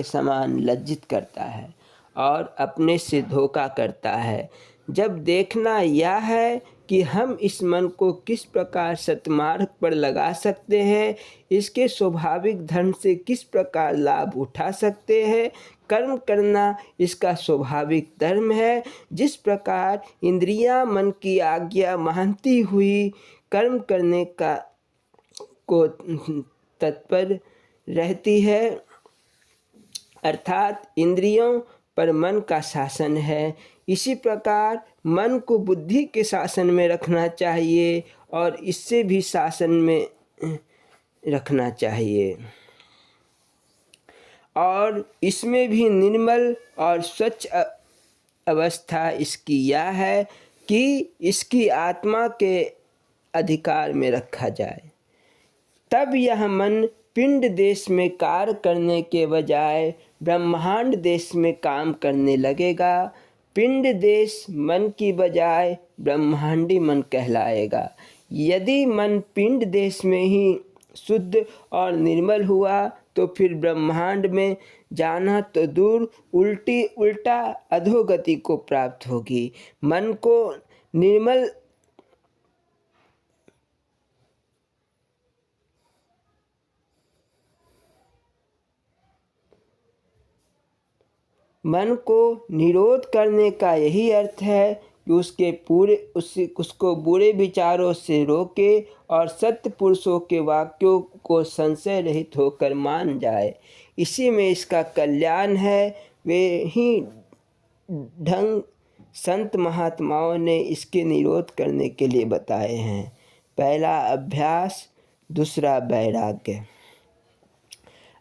समान लज्जित करता है और अपने से धोखा करता है। जब देखना यह है कि हम इस मन को किस प्रकार सत्मार्ग पर लगा सकते हैं, इसके स्वाभाविक धर्म से किस प्रकार लाभ उठा सकते हैं। कर्म करना इसका स्वाभाविक धर्म है। जिस प्रकार इंद्रियां मन की आज्ञा मानती हुई कर्म करने को तत्पर रहती है, अर्थात इंद्रियों पर मन का शासन है। इसी प्रकार मन को बुद्धि के शासन में रखना चाहिए और इससे भी शासन में रखना चाहिए। और इसमें भी निर्मल और स्वच्छ अवस्था इसकी यह है कि इसकी आत्मा के अधिकार में रखा जाए। तब यह मन पिंड देश में कार्य करने के बजाय ब्रह्मांड देश में काम करने लगेगा। पिंड देश मन की बजाय ब्रह्मांडी मन कहलाएगा। यदि मन पिंड देश में ही शुद्ध और निर्मल हुआ तो फिर ब्रह्मांड में जाना तो दूर, उल्टा अधोगति को प्राप्त होगी। मन को निर्मल मन को निरोध करने का यही अर्थ है कि उसको बुरे विचारों से रोके और सत्य पुरुषों के वाक्यों को संशय रहित होकर मान जाए। इसी में इसका कल्याण है। वे ही ढंग संत महात्माओं ने इसके निरोध करने के लिए बताए हैं। पहला अभ्यास, दूसरा वैराग्य।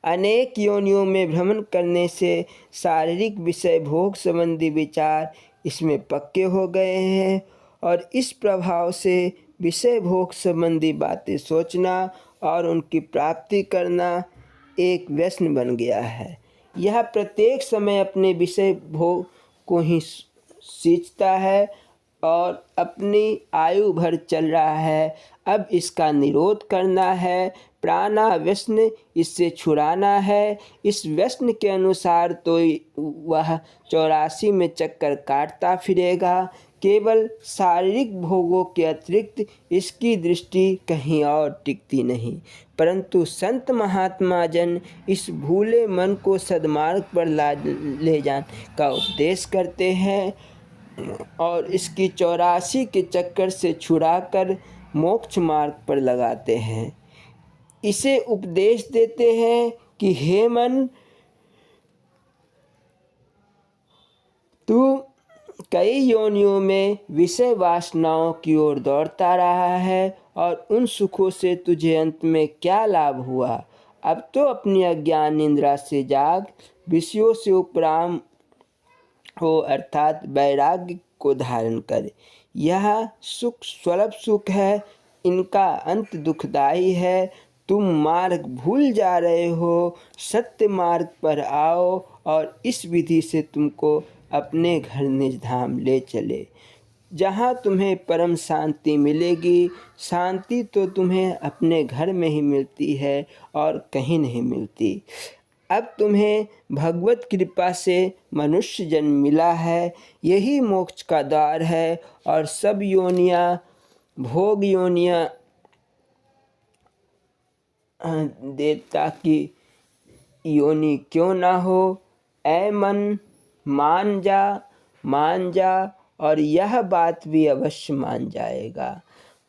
अनेक योनियों में भ्रमण करने से शारीरिक विषय भोग संबंधी विचार इसमें पक्के हो गए हैं और इस प्रभाव से विषय भोग संबंधी बातें सोचना और उनकी प्राप्ति करना एक व्यसन बन गया है। यह प्रत्येक समय अपने विषय भोग को ही सींचता है और अपनी आयु भर चल रहा है। अब इसका निरोध करना है, प्राणा व्यसन इससे छुड़ाना है। इस व्यसन के अनुसार तो वह 84 में चक्कर काटता फिरेगा। केवल शारीरिक भोगों के अतिरिक्त इसकी दृष्टि कहीं और टिकती नहीं। परंतु संत महात्मा जन इस भूले मन को सद्मार्ग पर ले जाने का उपदेश करते हैं और इसकी 84 के चक्कर से छुड़ाकर मोक्ष मार्ग पर लगाते हैं। इसे उपदेश देते हैं कि हे मन, तू कई योनियों में विषय वासनाओं की ओर दौड़ता रहा है और उन सुखों से तुझे अंत में क्या लाभ हुआ। अब तो अपनी अज्ञान निद्रा से जाग, विषयों से उपराम हो अर्थात वैराग्य को धारण कर। यह सुख स्वल्प सुख है, इनका अंत दुखदायी है। तुम मार्ग भूल जा रहे हो, सत्य मार्ग पर आओ और इस विधि से तुमको अपने घर निज धाम ले चले, जहाँ तुम्हें परम शांति मिलेगी। शांति तो तुम्हें अपने घर में ही मिलती है और कहीं नहीं मिलती। अब तुम्हें भगवत कृपा से मनुष्य जन्म मिला है, यही मोक्ष का द्वार है और सब योनियाँ भोग योनियाँ देवता की योनि क्यों ना हो। ऐ मन, मान जा और यह बात भी अवश्य मान जाएगा।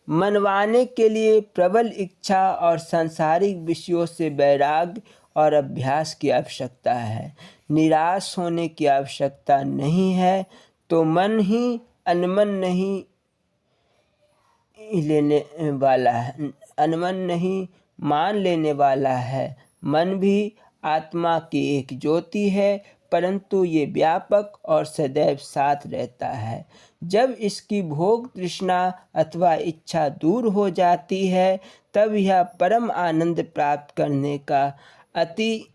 मनवाने के लिए प्रबल इच्छा और सांसारिक विषयों से वैराग्य और अभ्यास की आवश्यकता है। निराश होने की आवश्यकता नहीं है। तो मन ही अनमन नहीं लेने वाला है, अनमन नहीं मान लेने वाला है। मन भी आत्मा की एक ज्योति है, परंतु ये व्यापक और सदैव साथ रहता है। जब इसकी भोग तृष्णा अथवा इच्छा दूर हो जाती है, तब यह परम आनंद प्राप्त करने का अति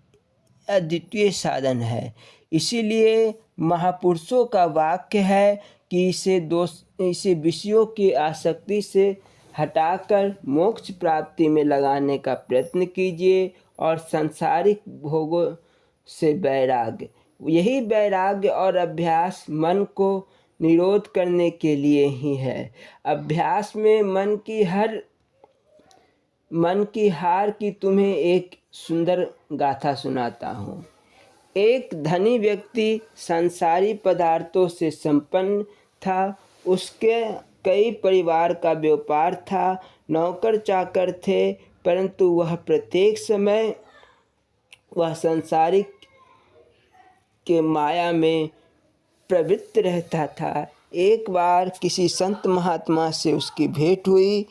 अद्वितीय साधन है। इसीलिए महापुरुषों का वाक्य है कि इसे विषयों की आसक्ति से हटाकर मोक्ष प्राप्ति में लगाने का प्रयत्न कीजिए और सांसारिक भोगों से वैराग्य। यही वैराग्य और अभ्यास मन को निरोध करने के लिए ही है। अभ्यास में मन की हार की तुम्हें एक सुंदर गाथा सुनाता हूँ। एक धनी व्यक्ति संसारी पदार्थों से संपन्न था। उसके कई परिवार का व्यापार था, नौकर चाकर थे, परंतु वह प्रत्येक समय वह संसारिक के माया में प्रवृत्त रहता था। एक बार किसी संत महात्मा से उसकी भेंट हुई।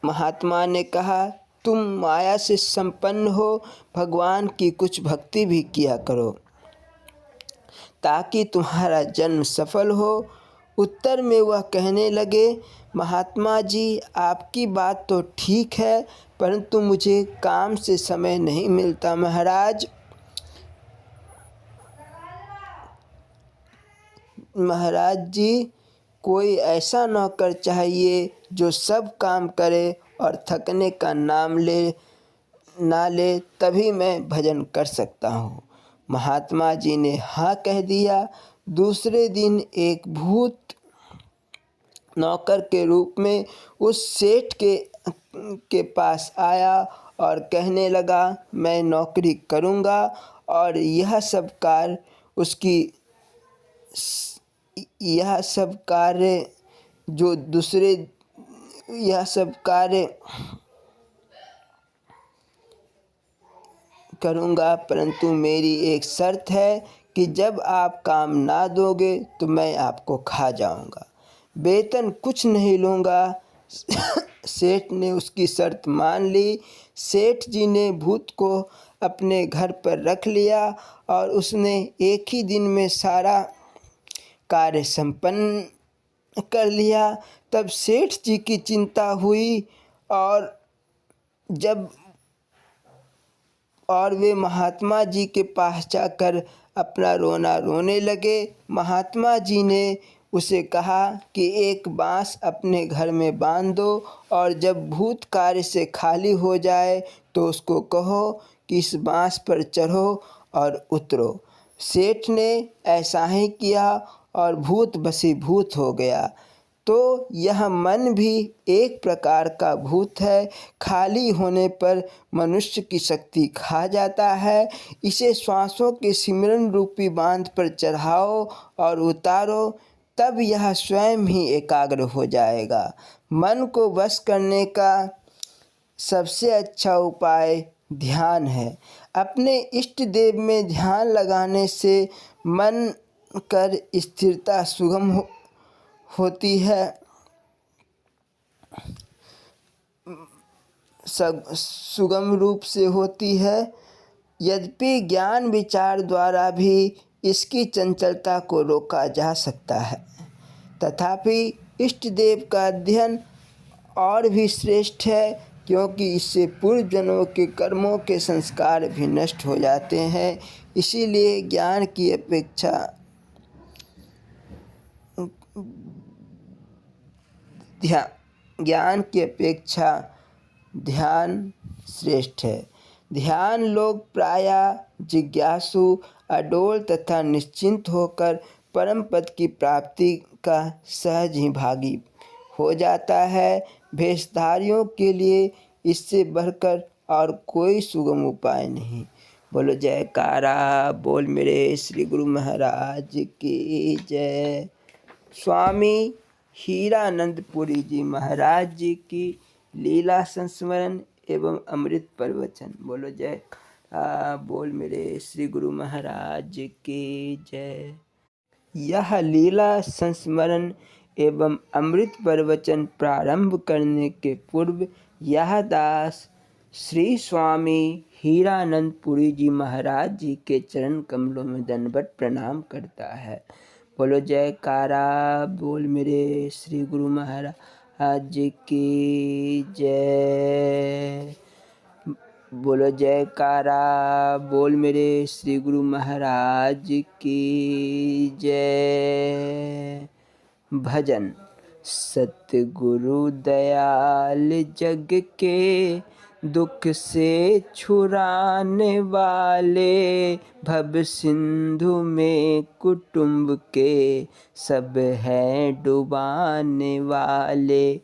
महात्मा ने कहा, तुम माया से संपन्न हो, भगवान की कुछ भक्ति भी किया करो ताकि तुम्हारा जन्म सफल हो। उत्तर में वह कहने लगे, महात्मा जी, आपकी बात तो ठीक है, परंतु मुझे काम से समय नहीं मिलता। महाराज जी, कोई ऐसा नौकर चाहिए जो सब काम करे और थकने का नाम ना ले, तभी मैं भजन कर सकता हूँ। महात्मा जी ने हाँ कह दिया। दूसरे दिन एक भूत नौकर के रूप में उस सेठ के पास आया और कहने लगा, मैं नौकरी करूँगा और यह सब कार्य उसकी यह सब कार्य जो दूसरे यह सब कार्य करूँगा, परंतु मेरी एक शर्त है कि जब आप काम ना दोगे तो मैं आपको खा जाऊँगा, वेतन कुछ नहीं लूँगा। सेठ ने उसकी शर्त मान ली। सेठ जी ने भूत को अपने घर पर रख लिया और उसने एक ही दिन में सारा कार्य संपन्न कर लिया। तब सेठ जी की चिंता हुई और वे महात्मा जी के पास जाकर अपना रोना रोने लगे। महात्मा जी ने उसे कहा कि एक बांस अपने घर में बांध दो और जब भूत कार्य से खाली हो जाए तो उसको कहो कि इस बांस पर चढ़ो और उतरो। सेठ ने ऐसा ही किया और भूत बसीभूत हो गया। तो यह मन भी एक प्रकार का भूत है। खाली होने पर मनुष्य की शक्ति खा जाता है। इसे श्वासों के सिमरन रूपी बांध पर चढ़ाओ और उतारो, तब यह स्वयं ही एकाग्र हो जाएगा। मन को वश करने का सबसे अच्छा उपाय ध्यान है। अपने इष्ट देव में ध्यान लगाने से मन कर स्थिरता होती है। सुगम रूप से होती है। यद्यपि ज्ञान विचार द्वारा भी इसकी चंचलता को रोका जा सकता है, तथापि इष्ट देव का अध्ययन और भी श्रेष्ठ है, क्योंकि इससे पूर्व जन्मों के कर्मों के संस्कार भी नष्ट हो जाते हैं। इसीलिए ज्ञान की अपेक्षा ध्यान श्रेष्ठ है। ध्यान लोग प्रायः जिज्ञासु, अडोल तथा निश्चिंत होकर परम पद की प्राप्ति का सहज ही भागी हो जाता है। भेषधारियों के लिए इससे बढ़कर और कोई सुगम उपाय नहीं। बोलो जयकारा बोल मेरे श्री गुरु महाराज की जय। स्वामी हीरानंदपुरी जी महाराज जी की लीला संस्मरण एवं अमृत प्रवचन। बोलो जय बोल मेरे श्री गुरु महाराज की जय। यह लीला संस्मरण एवं अमृत प्रवचन प्रारंभ करने के पूर्व यह दास श्री स्वामी हीरानंदपुरी जी महाराज जी के चरण कमलों में दंडवत प्रणाम करता है। बोलो जयकारा बोल मेरे श्री गुरु महाराज जी की जय। बोलो जयकारा बोल मेरे श्री गुरु महाराज की जय। भजन। सतगुरु दयाल जग के दुख से छुड़ाने वाले, भव सिंधु में कुटुंब के सब हैं डुबाने वाले।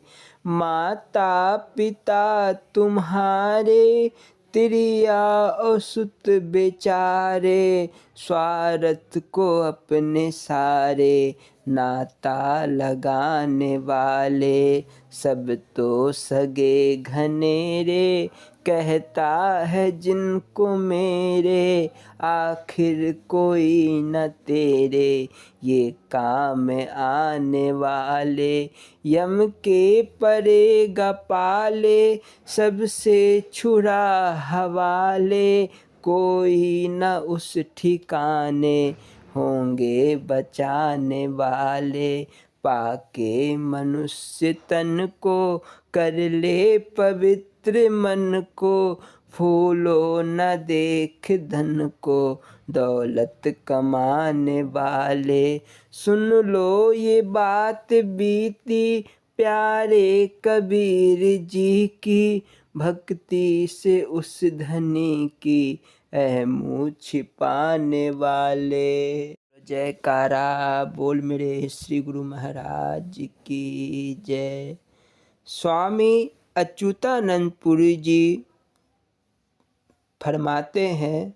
माता पिता तुम्हारे त्रिया और सुत बेचारे, स्वार्थ को अपने सारे नाता लगाने वाले। सब तो सगे घनेरे कहता है जिनको मेरे, आखिर कोई न तेरे ये काम आने वाले। यम के परेगा पाले सबसे छुड़ा हवाले, कोई न उस ठिकाने होंगे बचाने वाले। पाके मनुष्य तन को कर ले पवित्र मन को, फूलो न देख धन को दौलत कमाने वाले। सुन लो ये बात बीती प्यारे कबीर जी की, भक्ति से उस धनी की मुँह छिपाने वाले। जयकारा बोल मेरे श्री गुरु महाराज की जय। स्वामी अच्युतानंदपुरी जी फरमाते हैं,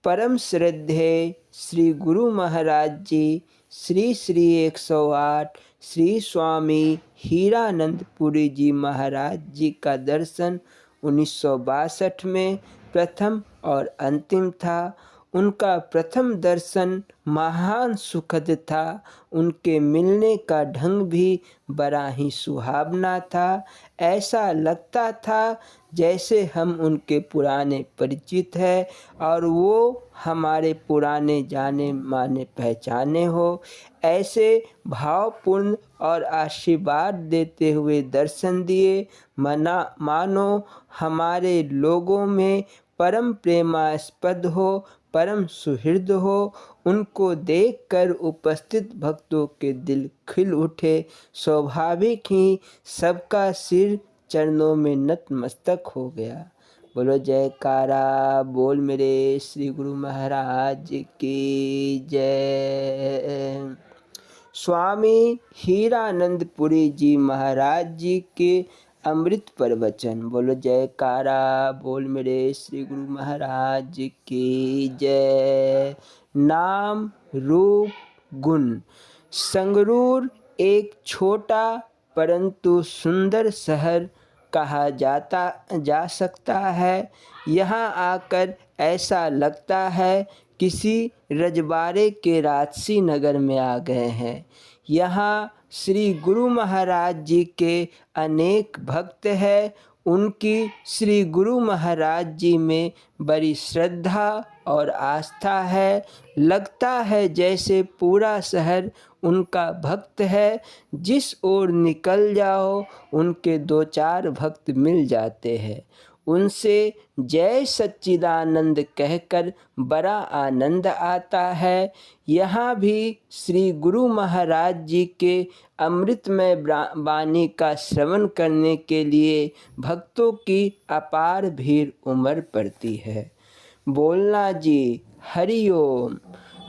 परम श्रद्धेय श्री गुरु महाराज जी श्री श्री 108 श्री स्वामी हीरानंदपुरी जी महाराज जी का दर्शन 1962 में प्रथम और अंतिम था। उनका प्रथम दर्शन महान सुखद था। उनके मिलने का ढंग भी बड़ा ही सुहावना था। ऐसा लगता था जैसे हम उनके पुराने परिचित हैं और वो हमारे पुराने जाने माने पहचाने हो। ऐसे भावपूर्ण और आशीर्वाद देते हुए दर्शन दिए, मानो हमारे लोगों में परम प्रेमास्पद हो, परम सुहृद हो। उनको देखकर उपस्थित भक्तों के दिल खिल उठे। स्वाभाविक ही सबका सिर चरणों में नतमस्तक हो गया। बोलो जयकारा बोल मेरे श्री गुरु महाराज की जय। स्वामी हीरानंदपुरी जी महाराज जी के अमृत प्रवचन। बोलो जयकारा बोल मेरे श्री गुरु महाराज की जय। नाम रूप गुण। संगरूर एक छोटा परंतु सुंदर शहर कहा जा सकता है। यहाँ आकर ऐसा लगता है किसी रजवाड़े के राजसी नगर में आ गए हैं। यहाँ श्री गुरु महाराज जी के अनेक भक्त हैं। उनकी श्री गुरु महाराज जी में बड़ी श्रद्धा और आस्था है। लगता है जैसे पूरा शहर उनका भक्त है। जिस ओर निकल जाओ उनके 2-4 भक्त मिल जाते हैं। उनसे जय सच्चिदानंद कहकर बड़ा आनंद आता है। यहाँ भी श्री गुरु महाराज जी के अमृतमय वाणी का श्रवण करने के लिए भक्तों की अपार भीड़ उमड़ पड़ती है। बोलना जी हरि ओम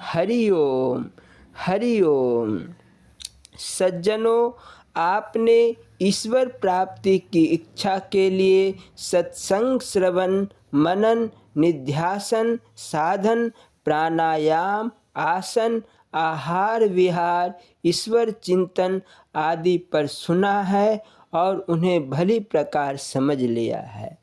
हरि ओम हरि ओम। सज्जनों, आपने ईश्वर प्राप्ति की इच्छा के लिए सत्संग, श्रवण, मनन, निध्यासन, साधन, प्राणायाम, आसन, आहार विहार, ईश्वर चिंतन आदि पर सुना है और उन्हें भली प्रकार समझ लिया है।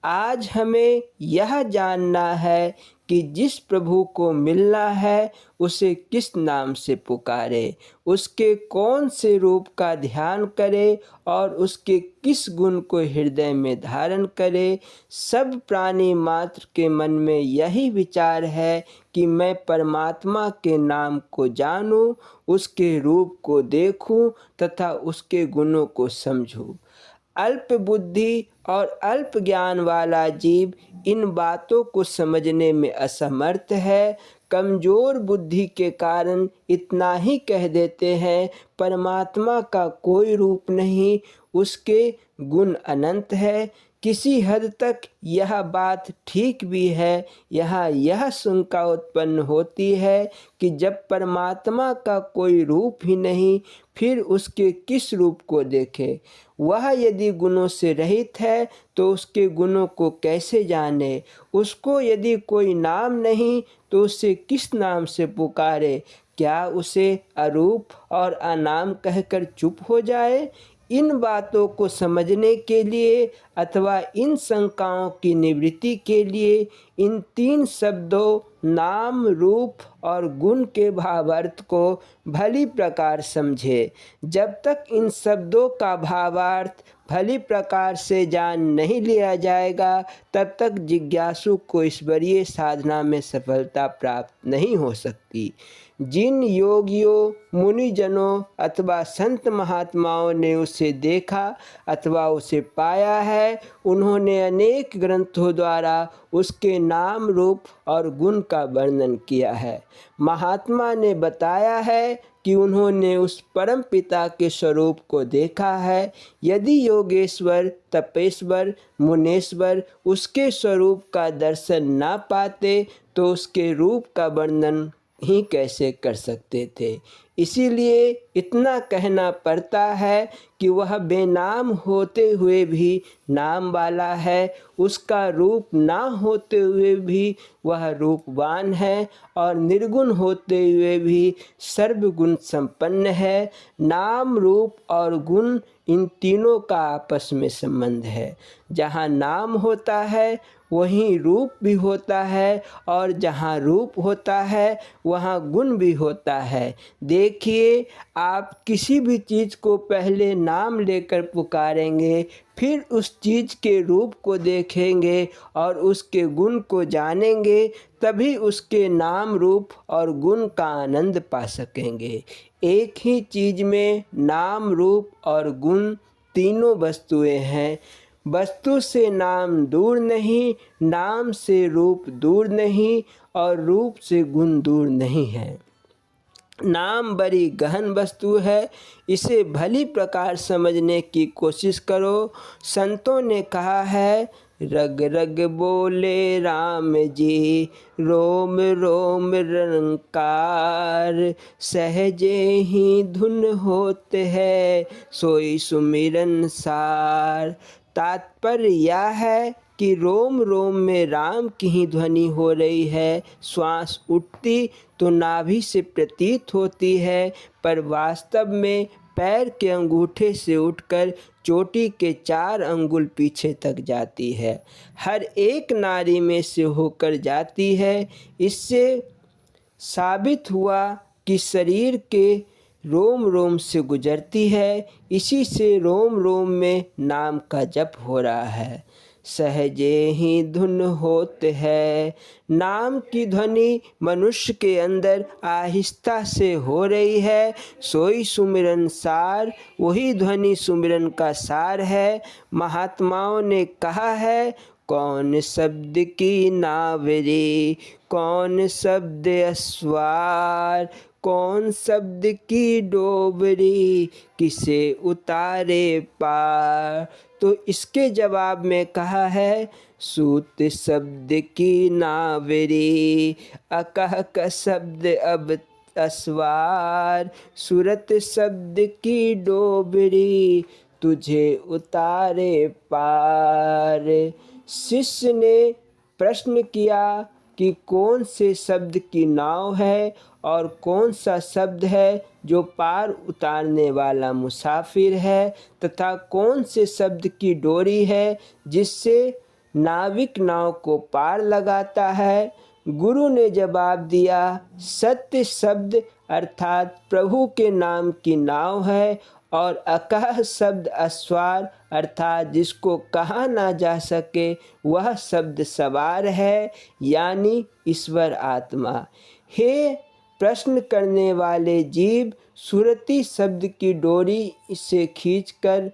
आज हमें यह जानना है कि जिस प्रभु को मिलना है उसे किस नाम से पुकारे, उसके कौन से रूप का ध्यान करे और उसके किस गुण को हृदय में धारण करे। सब प्राणी मात्र के मन में यही विचार है कि मैं परमात्मा के नाम को जानूं, उसके रूप को देखूं तथा उसके गुणों को समझूं। अल्प बुद्धि और अल्प ज्ञान वाला जीव इन बातों को समझने में असमर्थ है। कमज़ोर बुद्धि के कारण इतना ही कह देते हैं, परमात्मा का कोई रूप नहीं, उसके गुण अनंत है। किसी हद तक यह बात ठीक भी है। यहाँ यह शंका उत्पन्न होती है कि जब परमात्मा का कोई रूप ही नहीं, फिर उसके किस रूप को देखें। वह यदि गुणों से रहित है तो उसके गुणों को कैसे जाने। उसको यदि कोई नाम नहीं तो उसे किस नाम से पुकारे। क्या उसे अरूप और अनाम कहकर चुप हो जाए। इन बातों को समझने के लिए अथवा इन शंकाओं की निवृत्ति के लिए इन 3 शब्दों नाम, रूप और गुण के भावार्थ को भली प्रकार समझे। जब तक इन शब्दों का भावार्थ भली प्रकार से जान नहीं लिया जाएगा, तब तक जिज्ञासु को ईश्वरीय साधना में सफलता प्राप्त नहीं हो सकती। जिन योगियों, मुनिजनों अथवा संत महात्माओं ने उसे देखा अथवा उसे पाया है, उन्होंने अनेक ग्रंथों द्वारा उसके नाम, रूप और गुण का वर्णन किया है। महात्मा ने बताया है कि उन्होंने उस परम पिता के स्वरूप को देखा है। यदि योगेश्वर, तपेश्वर, मुनेश्वर उसके स्वरूप का दर्शन ना पाते तो उसके रूप का वर्णन ही कैसे कर सकते थे। इसीलिए इतना कहना पड़ता है कि वह बेनाम होते हुए भी नाम वाला है, उसका रूप ना होते हुए भी वह रूपवान है और निर्गुण होते हुए भी सर्वगुण संपन्न है। नाम, रूप और गुण, इन तीनों का आपस में संबंध है। जहाँ नाम होता है वहीं रूप भी होता है, और जहाँ रूप होता है वहाँ गुण भी होता है। देखिए, आप किसी भी चीज़ को पहले नाम लेकर पुकारेंगे, फिर उस चीज़ के रूप को देखेंगे और उसके गुण को जानेंगे, तभी उसके नाम, रूप और गुण का आनंद पा सकेंगे। एक ही चीज़ में नाम, रूप और गुण तीनों वस्तुएं हैं। वस्तु से नाम दूर नहीं, नाम से रूप दूर नहीं और रूप से गुण दूर नहीं है। नाम बड़ी गहन वस्तु है, इसे भली प्रकार समझने की कोशिश करो। संतों ने कहा है, रग रग बोले राम जी, रोम रोम रंकार, सहजे ही धुन होते है, सोई सुमिरन सार। तात्पर्य यह है कि रोम रोम में राम की ही ध्वनि हो रही है। श्वास उठती तो नाभि से प्रतीत होती है, पर वास्तव में पैर के अंगूठे से उठकर चोटी के 4 अंगुल पीछे तक जाती है। हर एक नाड़ी में से होकर जाती है। इससे साबित हुआ कि शरीर के रोम रोम से गुजरती है। इसी से रोम रोम में नाम का जप हो रहा है। सहजे ही धुन होत है। नाम की ध्वनि मनुष्य के अंदर आहिस्ता से हो रही है। सोई सुमिरन सार, वही ध्वनि सुमिरन का सार है। महात्माओं ने कहा है, कौन शब्द की नावरी, कौन शब्द अस्वार, कौन शब्द की डोबरी, किसे उतारे पार। तो इसके जवाब में कहा है, सूत शब्द की नावरी, अकह का शब्द अब अस्वार, सूरत शब्द की डोबरी, तुझे उतारे पार। शिष्य ने प्रश्न किया कि कौन से शब्द की नाव है और कौन सा शब्द है जो पार उतारने वाला मुसाफिर है, तथा कौन से शब्द की डोरी है जिससे नाविक नाव को पार लगाता है। गुरु ने जवाब दिया, सत्य शब्द अर्थात प्रभु के नाम की नाव है, और अकह शब्द अस्वार अर्थात जिसको कहा ना जा सके वह शब्द सवार है, यानी ईश्वर आत्मा। हे प्रश्न करने वाले जीव, सुरती शब्द की डोरी से खींचकर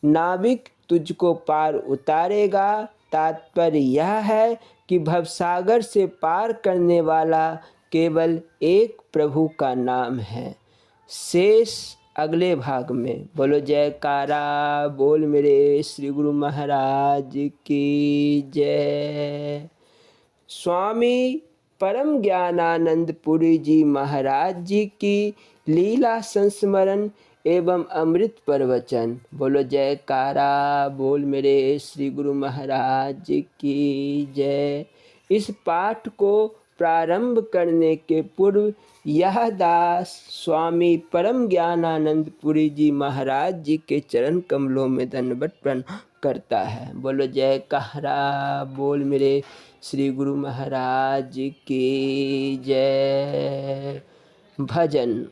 नाविक तुझको पार उतारेगा। तात्पर्य यह है कि भवसागर से पार करने वाला केवल एक प्रभु का नाम है। शेष अगले भाग में। बोलो जयकारा बोल मेरे श्री गुरु महाराज की जय। स्वामी परम ज्ञानानंद पुरी जी महाराज जी की लीला संस्मरण एवं अमृत प्रवचन। बोलो जयकारा बोल मेरे श्री गुरु महाराज की जय। इस पाठ को प्रारंभ करने के पूर्व यह दास स्वामी परम ज्ञानानंद पुरी जी महाराज जी के चरण कमलों में दंडवत प्रणाम करता है। बोलो जयकारा बोल मेरे श्री गुरु महाराज की जय। भजन।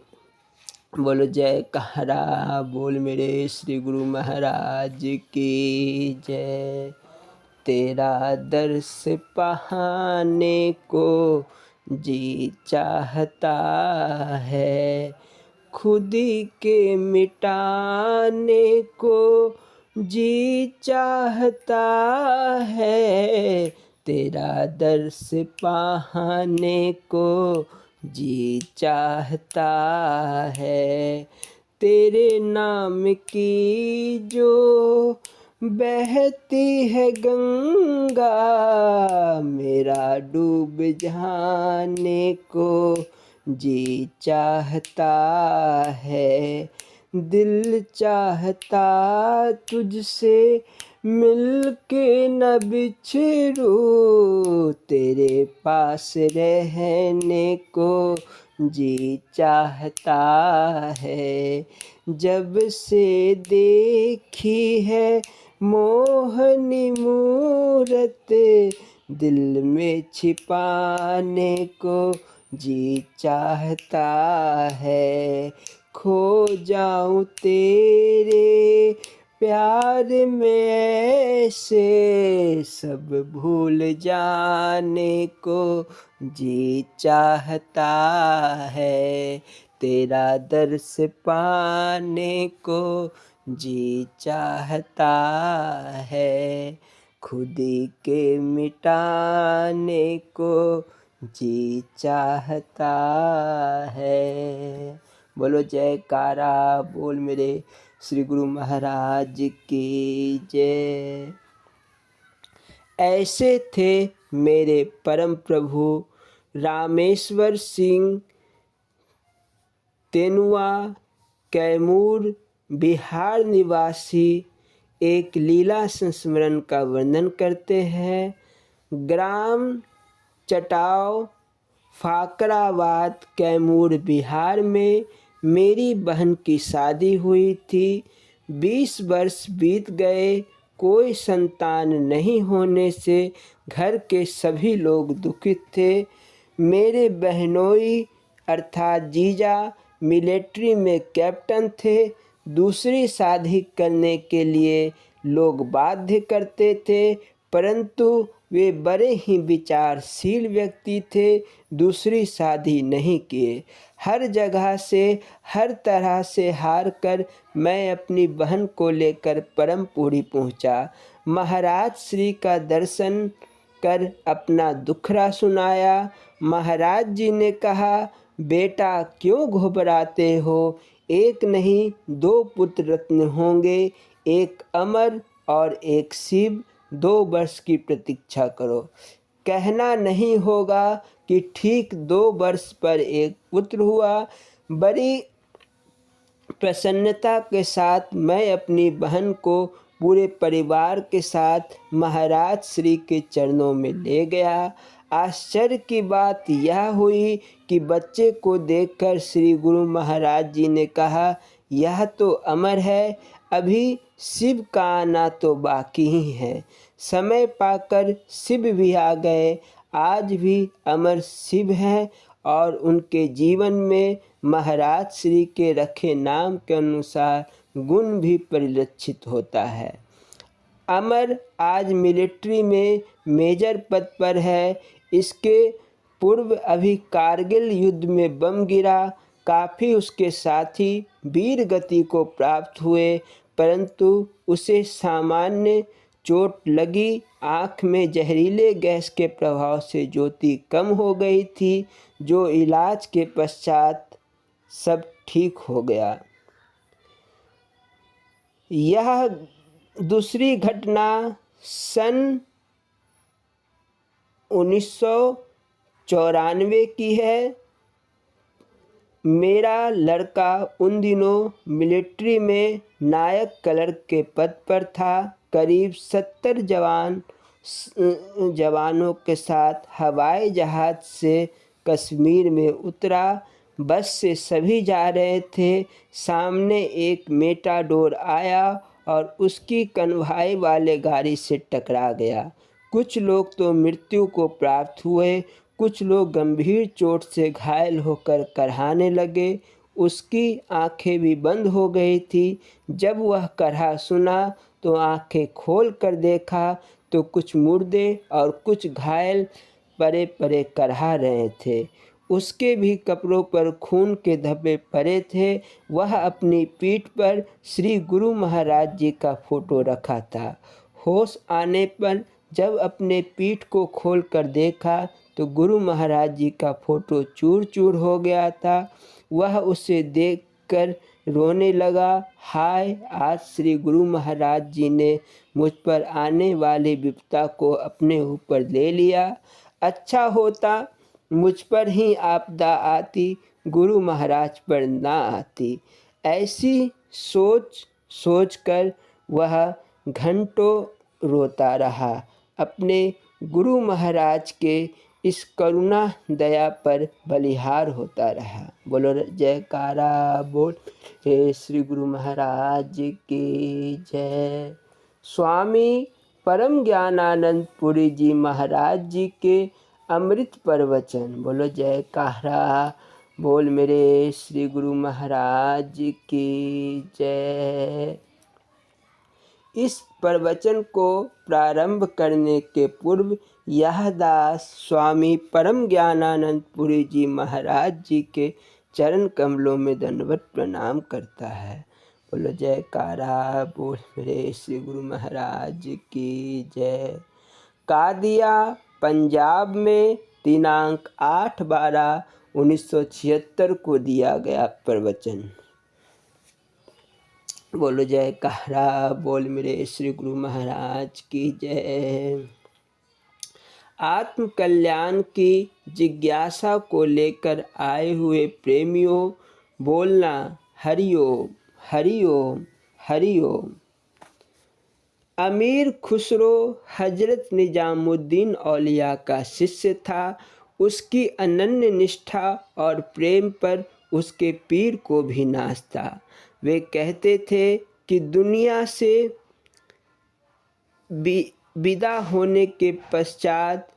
बोलो जयकारा बोल मेरे श्री गुरु महाराज की जय। तेरा दर्श पाने को जी चाहता है, खुद के मिटाने को जी चाहता है। तेरा दर्श पाने को जी चाहता है। तेरे नाम की जो बहती है गंगा, मेरा डूब जाने को जी चाहता है, दिल चाहता तुझसे मिलके न बिछड़ूं, तेरे पास रहने को जी चाहता है। जब से देखी है मोहनी मूरत, दिल में छिपाने को जी चाहता है। खो जाऊं तेरे प्यार में ऐसे, सब भूल जाने को जी चाहता है। तेरा दर्स पाने को जी चाहता है। खुदी के मिटाने को जी चाहता है। बोलो जयकारा बोल मेरे श्री गुरु महाराज की जय। ऐसे थे मेरे परम प्रभु रामेश्वर सिंह तेनुआ, कैमूर, बिहार निवासी। एक लीला संस्मरण का वर्णन करते हैं। ग्राम चटाव, फाकराबाद, कैमूर, बिहार में मेरी बहन की शादी हुई थी। 20 वर्ष बीत गए, कोई संतान नहीं होने से घर के सभी लोग दुखित थे। मेरे बहनोई अर्थात जीजा मिलिट्री में कैप्टन थे। दूसरी शादी करने के लिए लोग बाध्य करते थे, परंतु वे बड़े ही विचारशील व्यक्ति थे, दूसरी शादी नहीं किए। हर जगह से हर तरह से हार कर मैं अपनी बहन को लेकर परमपुरी पहुंचा। महाराज श्री का दर्शन कर अपना दुखड़ा सुनाया। महाराज जी ने कहा, बेटा क्यों घबराते हो, एक नहीं 2 पुत्र रत्न होंगे, एक अमर और एक शिव। 2 वर्ष की प्रतीक्षा करो। कहना नहीं होगा कि ठीक 2 वर्ष पर एक पुत्र हुआ। बड़ी प्रसन्नता के साथ मैं अपनी बहन को पूरे परिवार के साथ महाराज श्री के चरणों में ले गया। आश्चर्य की बात यह हुई कि बच्चे को देखकर श्री गुरु महाराज जी ने कहा, यह तो अमर है, अभी शिव का आना तो बाकी ही है। समय पाकर शिव भी आ गए। आज भी अमर शिव हैं और उनके जीवन में महाराज श्री के रखे नाम के अनुसार गुण भी परिलक्षित होता है। अमर आज मिलिट्री में मेजर पद पर है। इसके पूर्व अभी कारगिल युद्ध में बम गिरा, काफ़ी उसके साथी वीर गति को प्राप्त हुए, परंतु उसे सामान्य चोट लगी। आँख में जहरीले गैस के प्रभाव से ज्योति कम हो गई थी, जो इलाज के पश्चात सब ठीक हो गया। यह दूसरी घटना सन 1994 की है। मेरा लड़का उन दिनों मिलिट्री में नायक क्लर्क के पद पर था। करीब 70 जवानों के साथ हवाई जहाज़ से कश्मीर में उतरा। बस से सभी जा रहे थे। सामने एक मेटाडोर आया और उसकी कन्वाई वाले गाड़ी से टकरा गया। कुछ लोग तो मृत्यु को प्राप्त हुए, कुछ लोग गंभीर चोट से घायल होकर कराहने लगे। उसकी आंखें भी बंद हो गई थी। जब वह कराह सुना तो आंखें खोल कर देखा तो कुछ मुर्दे और कुछ घायल पड़े पड़े कराह रहे थे। उसके भी कपड़ों पर खून के धब्बे पड़े थे। वह अपनी पीठ पर श्री गुरु महाराज जी का फोटो रखा था। होश आने पर जब अपने पीठ को खोलकर देखा तो गुरु महाराज जी का फोटो चूर चूर हो गया था। वह उसे देखकर रोने लगा। हाय, आज श्री गुरु महाराज जी ने मुझ पर आने वाली विपदा को अपने ऊपर ले लिया। अच्छा होता मुझ पर ही आपदा आती, गुरु महाराज पर ना आती। ऐसी सोच सोचकर वह घंटों रोता रहा। अपने गुरु महाराज के इस करुणा दया पर बलिहार होता रहा। बोलो जयकारा बोल हे श्री गुरु महाराज की जय। स्वामी परम ज्ञानानंद पुरी जी महाराज जी के अमृत प्रवचन। बोलो जयकारा बोल मेरे श्री गुरु महाराज की जय। इस प्रवचन को प्रारंभ करने के पूर्व यह दास स्वामी परम ज्ञानानंद पुरी जी महाराज जी के चरण कमलों में दंडवत प्रणाम करता है। बोलो जयकारा बोल मेरे श्री गुरु महाराज की जय। कादिया पंजाब में दिनांक 8/12/1976 को दिया गया प्रवचन। बोलो जयकारा बोल मेरे श्री गुरु महाराज की जय। आत्म कल्याण की जिज्ञासा को लेकर आए हुए प्रेमियों, बोलना हरिओम हरिओम हरिओम। अमीर खुसरो हजरत निजामुद्दीन औलिया का शिष्य था। उसकी अनन्य निष्ठा और प्रेम पर उसके पीर को भी नाज था। वे कहते थे कि दुनिया से विदा होने के पश्चात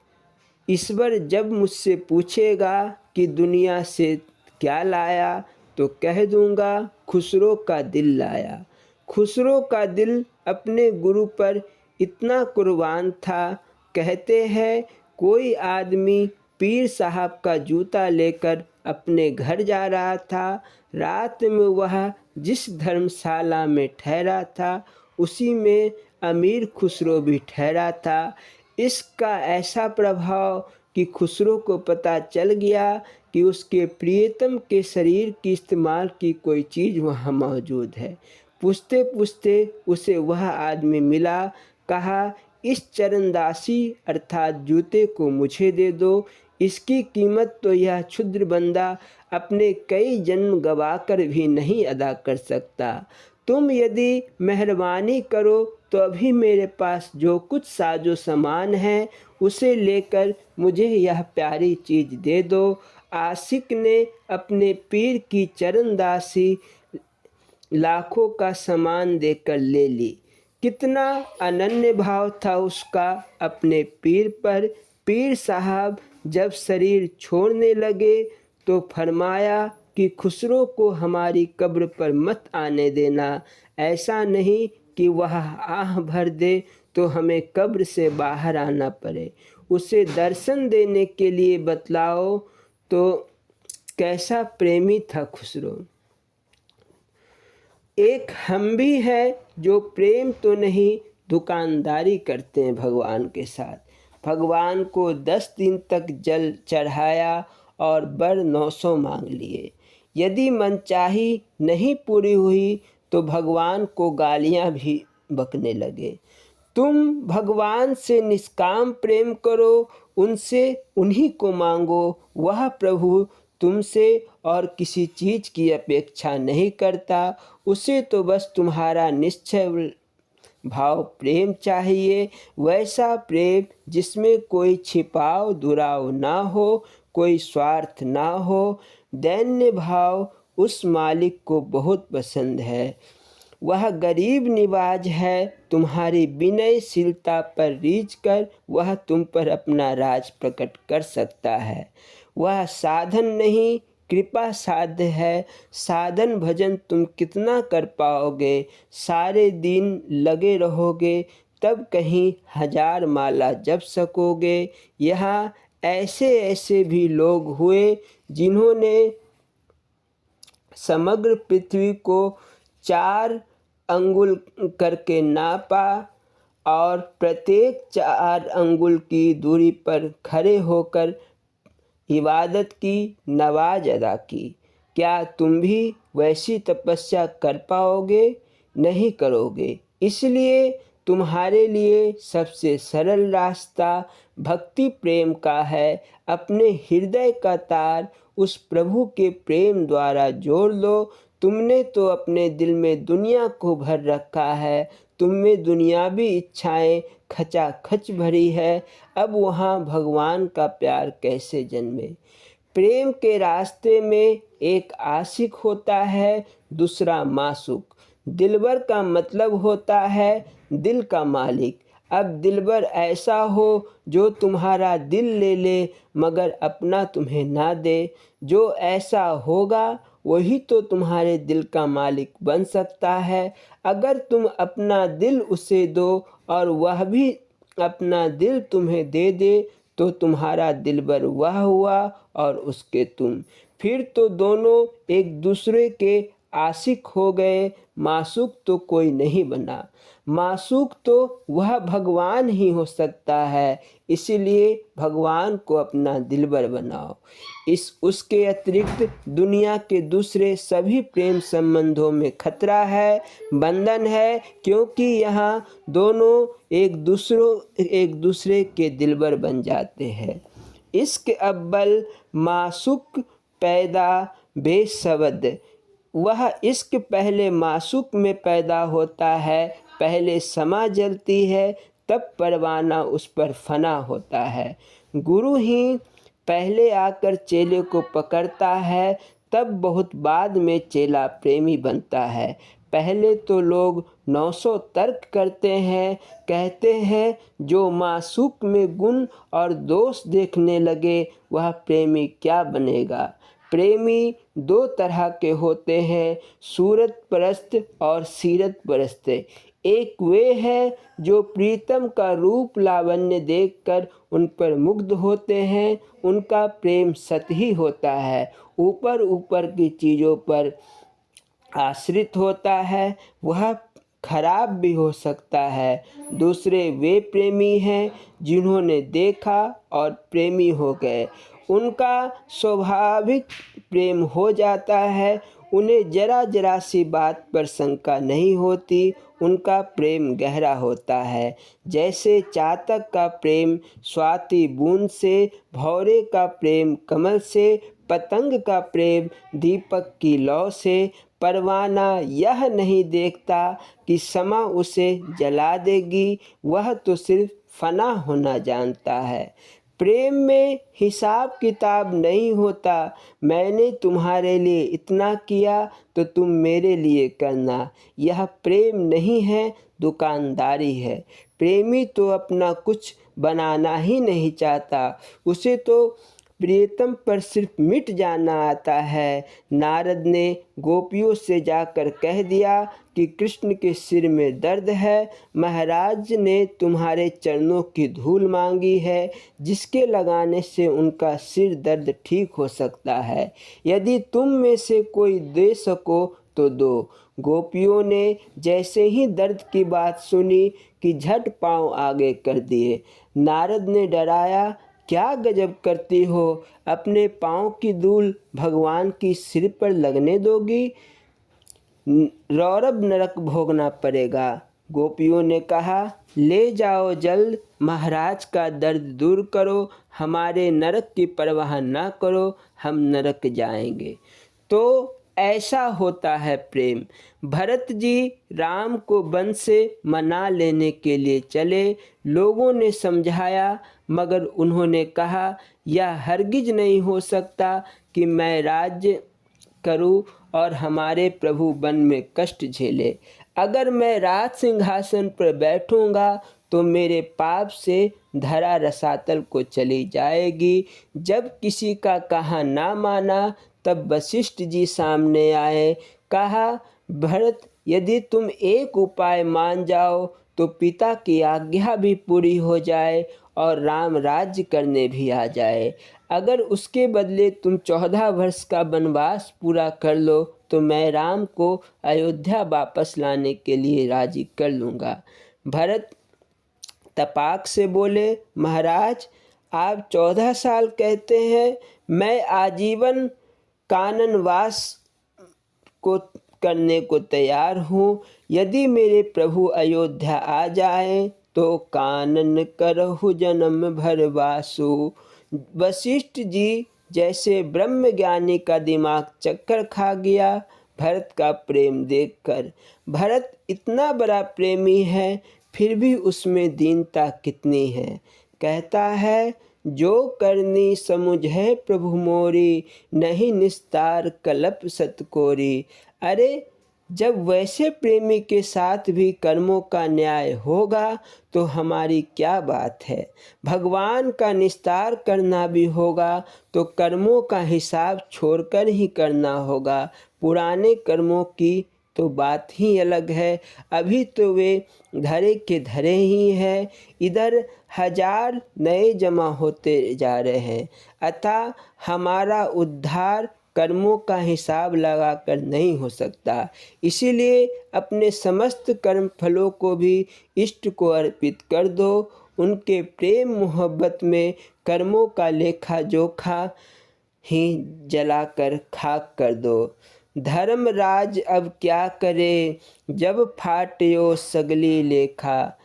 ईश्वर जब मुझसे पूछेगा कि दुनिया से क्या लाया, तो कह दूंगा खुसरो का दिल लाया। खुसरो का दिल अपने गुरु पर इतना कुर्बान था। कहते हैं कोई आदमी पीर साहब का जूता लेकर अपने घर जा रहा था। रात में वह जिस धर्मशाला में ठहरा था उसी में अमीर खुसरो भी ठहरा था। इसका ऐसा प्रभाव कि खुसरो को पता चल गया कि उसके प्रियतम के शरीर की इस्तेमाल की कोई चीज़ वहाँ मौजूद है। पूछते पूछते उसे वह आदमी मिला। कहा इस चरणदासी अर्थात जूते को मुझे दे दो। इसकी कीमत तो यह क्षुद्र बंदा अपने कई जन्म गवाकर भी नहीं अदा कर सकता। तुम यदि मेहरबानी करो तो अभी मेरे पास जो कुछ साजो सामान है उसे लेकर मुझे यह प्यारी चीज़ दे दो। आशिक ने अपने पीर की चरणदासी लाखों का सामान देकर ले ली। कितना अनन्य भाव था उसका अपने पीर पर। पीर साहब जब शरीर छोड़ने लगे तो फरमाया कि खुसरो को हमारी कब्र पर मत आने देना। ऐसा नहीं कि वह आह भर दे तो हमें कब्र से बाहर आना पड़े। उसे दर्शन देने के लिए बतलाओ। तो कैसा प्रेमी था खुसरो। एक हम भी हैं जो प्रेम तो नहीं दुकानदारी करते हैं भगवान के साथ। भगवान को 10 दिन तक जल चढ़ाया और बर 900 मांग लिए। यदि मनचाही नहीं पूरी हुई तो भगवान को गालियां भी बकने लगे। तुम भगवान से निष्काम प्रेम करो, उनसे उन्हीं को मांगो। वह प्रभु तुमसे और किसी चीज़ की अपेक्षा नहीं करता। उसे तो बस तुम्हारा निश्चय भाव प्रेम चाहिए। वैसा प्रेम जिसमें कोई छिपाव दुराव ना हो, कोई स्वार्थ ना हो। दैन्य भाव उस मालिक को बहुत पसंद है। वह गरीब निवाज है। तुम्हारी विनयशीलता पर रीझ कर वह तुम पर अपना राज प्रकट कर सकता है। वह साधन नहीं कृपा साध्य है। साधन भजन तुम कितना कर पाओगे। सारे दिन लगे रहोगे तब कहीं 1000 माला जप सकोगे। यहाँ ऐसे ऐसे भी लोग हुए जिन्होंने समग्र पृथ्वी को 4 अंगुल करके नापा और प्रत्येक 4 अंगुल की दूरी पर खड़े होकर इबादत की, नमाज अदा की। क्या तुम भी वैसी तपस्या कर पाओगे? नहीं करोगे। इसलिए तुम्हारे लिए सबसे सरल रास्ता भक्ति प्रेम का है। अपने हृदय का तार उस प्रभु के प्रेम द्वारा जोड़ लो। तुमने तो अपने दिल में दुनिया को भर रखा है, तुम में दुनियावी इच्छाएं खचाखच भरी है। अब वहाँ भगवान का प्यार कैसे जन्मे। प्रेम के रास्ते में एक आशिक होता है, दूसरा मासूक। दिलबर का मतलब होता है दिल का मालिक। अब दिलबर ऐसा हो जो तुम्हारा दिल ले ले मगर अपना तुम्हें ना दे। जो ऐसा होगा वही तो तुम्हारे दिल का मालिक बन सकता है। अगर तुम अपना दिल उसे दो और वह भी अपना दिल तुम्हें दे दे तो तुम्हारा दिलबर वह हुआ और उसके तुम। फिर तो दोनों एक दूसरे के आशिक हो गए। मासूक तो कोई नहीं बना। मासूक तो वह भगवान ही हो सकता है। इसीलिए भगवान को अपना दिलबर बनाओ। उसके अतिरिक्त दुनिया के दूसरे सभी प्रेम संबंधों में खतरा है, बंधन है, क्योंकि यहाँ दोनों एक दूसरे के दिलबर बन जाते हैं। इश्क अव्वल मासूक पैदा बेसबद। वह इश्क पहले मासूक में पैदा होता है। पहले समा जलती है तब परवाना उस पर फना होता है। गुरु ही पहले आकर चेले को पकड़ता है, तब बहुत बाद में चेला प्रेमी बनता है। पहले तो लोग 900 तर्क करते हैं, कहते हैं जो मासूक में गुण और दोष देखने लगे वह प्रेमी क्या बनेगा। प्रेमी दो तरह के होते हैं, सूरत परस्त और सीरत परस्त। एक वे हैं जो प्रीतम का रूप लावण्य देखकर उन पर मुग्ध होते हैं। उनका प्रेम सतही होता है, ऊपर ऊपर की चीज़ों पर आश्रित होता है, वह खराब भी हो सकता है। दूसरे वे प्रेमी हैं जिन्होंने देखा और प्रेमी हो गए। उनका स्वाभाविक प्रेम हो जाता है, उन्हें जरा जरा सी बात पर शंका नहीं होती। उनका प्रेम गहरा होता है, जैसे चातक का प्रेम स्वाति बूंद से, भौरे का प्रेम कमल से, पतंग का प्रेम दीपक की लौ से। परवाना यह नहीं देखता कि समा उसे जला देगी, वह तो सिर्फ फना होना जानता है। प्रेम में हिसाब किताब नहीं होता। मैंने तुम्हारे लिए इतना किया तो तुम मेरे लिए करना। यह प्रेम नहीं है, दुकानदारी है। प्रेमी तो अपना कुछ बनाना ही नहीं चाहता, उसे तो प्रियतम पर सिर्फ मिट जाना आता है। नारद ने गोपियों से जाकर कह दिया कि कृष्ण के सिर में दर्द है। महाराज ने तुम्हारे चरणों की धूल मांगी है, जिसके लगाने से उनका सिर दर्द ठीक हो सकता है। यदि तुम में से कोई दे सको तो दो। गोपियों ने जैसे ही दर्द की बात सुनी कि झट पांव आगे कर दिए। नारद ने डराया, क्या गजब करती हो, अपने पाँव की धूल भगवान की सिर पर लगने दोगी, रौरव नरक भोगना पड़ेगा। गोपियों ने कहा, ले जाओ जल्द, महाराज का दर्द दूर करो, हमारे नरक की परवाह ना करो, हम नरक जाएंगे। तो ऐसा होता है प्रेम। भरत जी राम को वन से मना लेने के लिए चले। लोगों ने समझाया मगर उन्होंने कहा, यह हरगिज नहीं हो सकता कि मैं राज्य करूं और हमारे प्रभु वन में कष्ट झेले। अगर मैं राज सिंहासन पर बैठूंगा तो मेरे पाप से धरा रसातल को चली जाएगी। जब किसी का कहा ना माना तब वशिष्ठ जी सामने आए। कहा, भरत, यदि तुम एक उपाय मान जाओ तो पिता की आज्ञा भी पूरी हो जाए और राम राज्य करने भी आ जाए। अगर उसके बदले तुम 14 वर्ष का वनवास पूरा कर लो तो मैं राम को अयोध्या वापस लाने के लिए राजी कर लूँगा। भरत तपाक से बोले, महाराज, आप 14 साल कहते हैं, मैं आजीवन काननवास को करने को तैयार हूँ। यदि मेरे प्रभु अयोध्या आ जाएं तो कानन करहु जन्म भर वासु। वशिष्ठ जी जैसे ब्रह्म ज्ञानी का दिमाग चक्कर खा गया भरत का प्रेम देखकर। भरत इतना बड़ा प्रेमी है फिर भी उसमें दीनता कितनी है। कहता है जो करनी समुझ है प्रभु मोरी, नहीं निस्तार कलप सतकोरी। अरे जब वैसे प्रेमी के साथ भी कर्मों का न्याय होगा तो हमारी क्या बात है। भगवान का निस्तार करना भी होगा तो कर्मों का हिसाब छोड़कर ही करना होगा। पुराने कर्मों की तो बात ही अलग है, अभी तो वे धरे के धरे ही हैं, इधर 1000 नए जमा होते जा रहे हैं। अतः हमारा उद्धार कर्मों का हिसाब लगाकर नहीं हो सकता। इसीलिए अपने समस्त कर्म फलों को भी इष्ट को अर्पित कर दो। उनके प्रेम मोहब्बत में कर्मों का लेखा जोखा ही जलाकर खाक कर दो। धर्मराज अब क्या करे जब फाटियो सगली लेखा।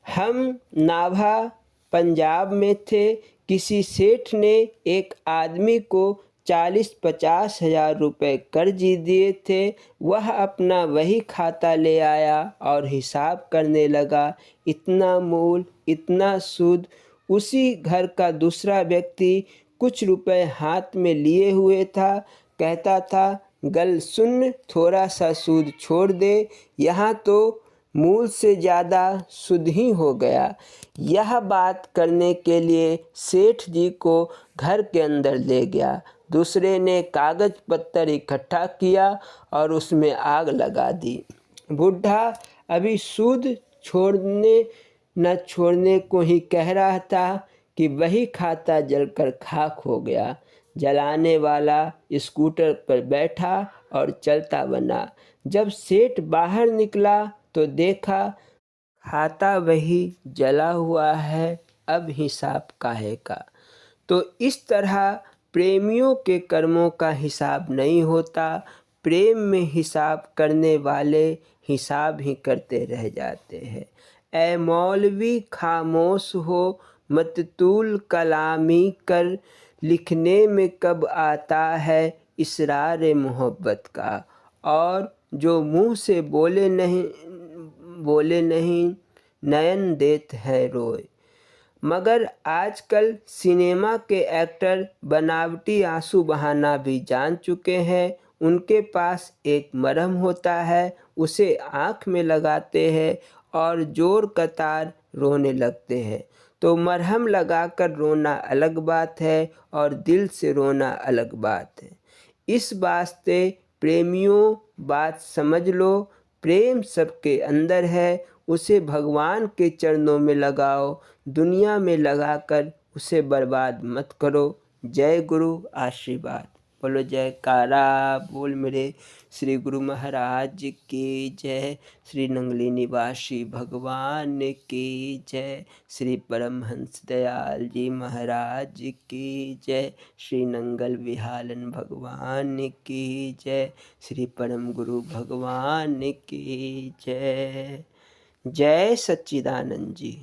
हम नाभा पंजाब में थे, किसी सेठ ने एक आदमी को 40-50 हज़ार रुपये कर्ज दिए थे। वह अपना वही खाता ले आया और हिसाब करने लगा। इतना मूल, इतना सूद। उसी घर का दूसरा व्यक्ति कुछ रुपए हाथ में लिए हुए था। कहता था गल सुन, थोड़ा सा सूद छोड़ दे, यहाँ तो मूल से ज़्यादा शुद्ध ही हो गया। यह बात करने के लिए सेठ जी को घर के अंदर ले गया। दूसरे ने कागज पत्तर इकट्ठा किया और उसमें आग लगा दी। बूढ़ा अभी सूद छोड़ने न छोड़ने को ही कह रहा था कि वही खाता जलकर खाक हो गया। जलाने वाला स्कूटर पर बैठा और चलता बना। जब सेठ बाहर निकला तो देखा खाता वही जला हुआ है, अब हिसाब काहे का। तो इस तरह प्रेमियों के कर्मों का हिसाब नहीं होता। प्रेम में हिसाब करने वाले हिसाब ही करते रह जाते हैं। ऐ मौलवी खामोश हो, मत तूल कलामी कर, लिखने में कब आता है इसरार मोहब्बत का। और जो मुँह से बोले नहीं नयन देत है रोए। मगर आजकल सिनेमा के एक्टर बनावटी आंसू बहाना भी जान चुके हैं। उनके पास एक मरहम होता है, उसे आँख में लगाते हैं और जोर कतार रोने लगते हैं। तो मरहम लगाकर रोना अलग बात है और दिल से रोना अलग बात है। इस वास्ते प्रेमियों बात समझ लो, प्रेम सबके अंदर है, उसे भगवान के चरणों में लगाओ, दुनिया में लगाकर उसे बर्बाद मत करो। जय गुरु आशीर्वाद। बोलो जयकारा बोल मेरे श्री गुरु महाराज की जय। श्री नंगली निवासी भगवान की जय। श्री परमहंस दयाल जी महाराज की जय। श्री नंगल विहालन भगवान की जय। श्री परम गुरु भगवान की जय। जय सच्चिदानंद जी।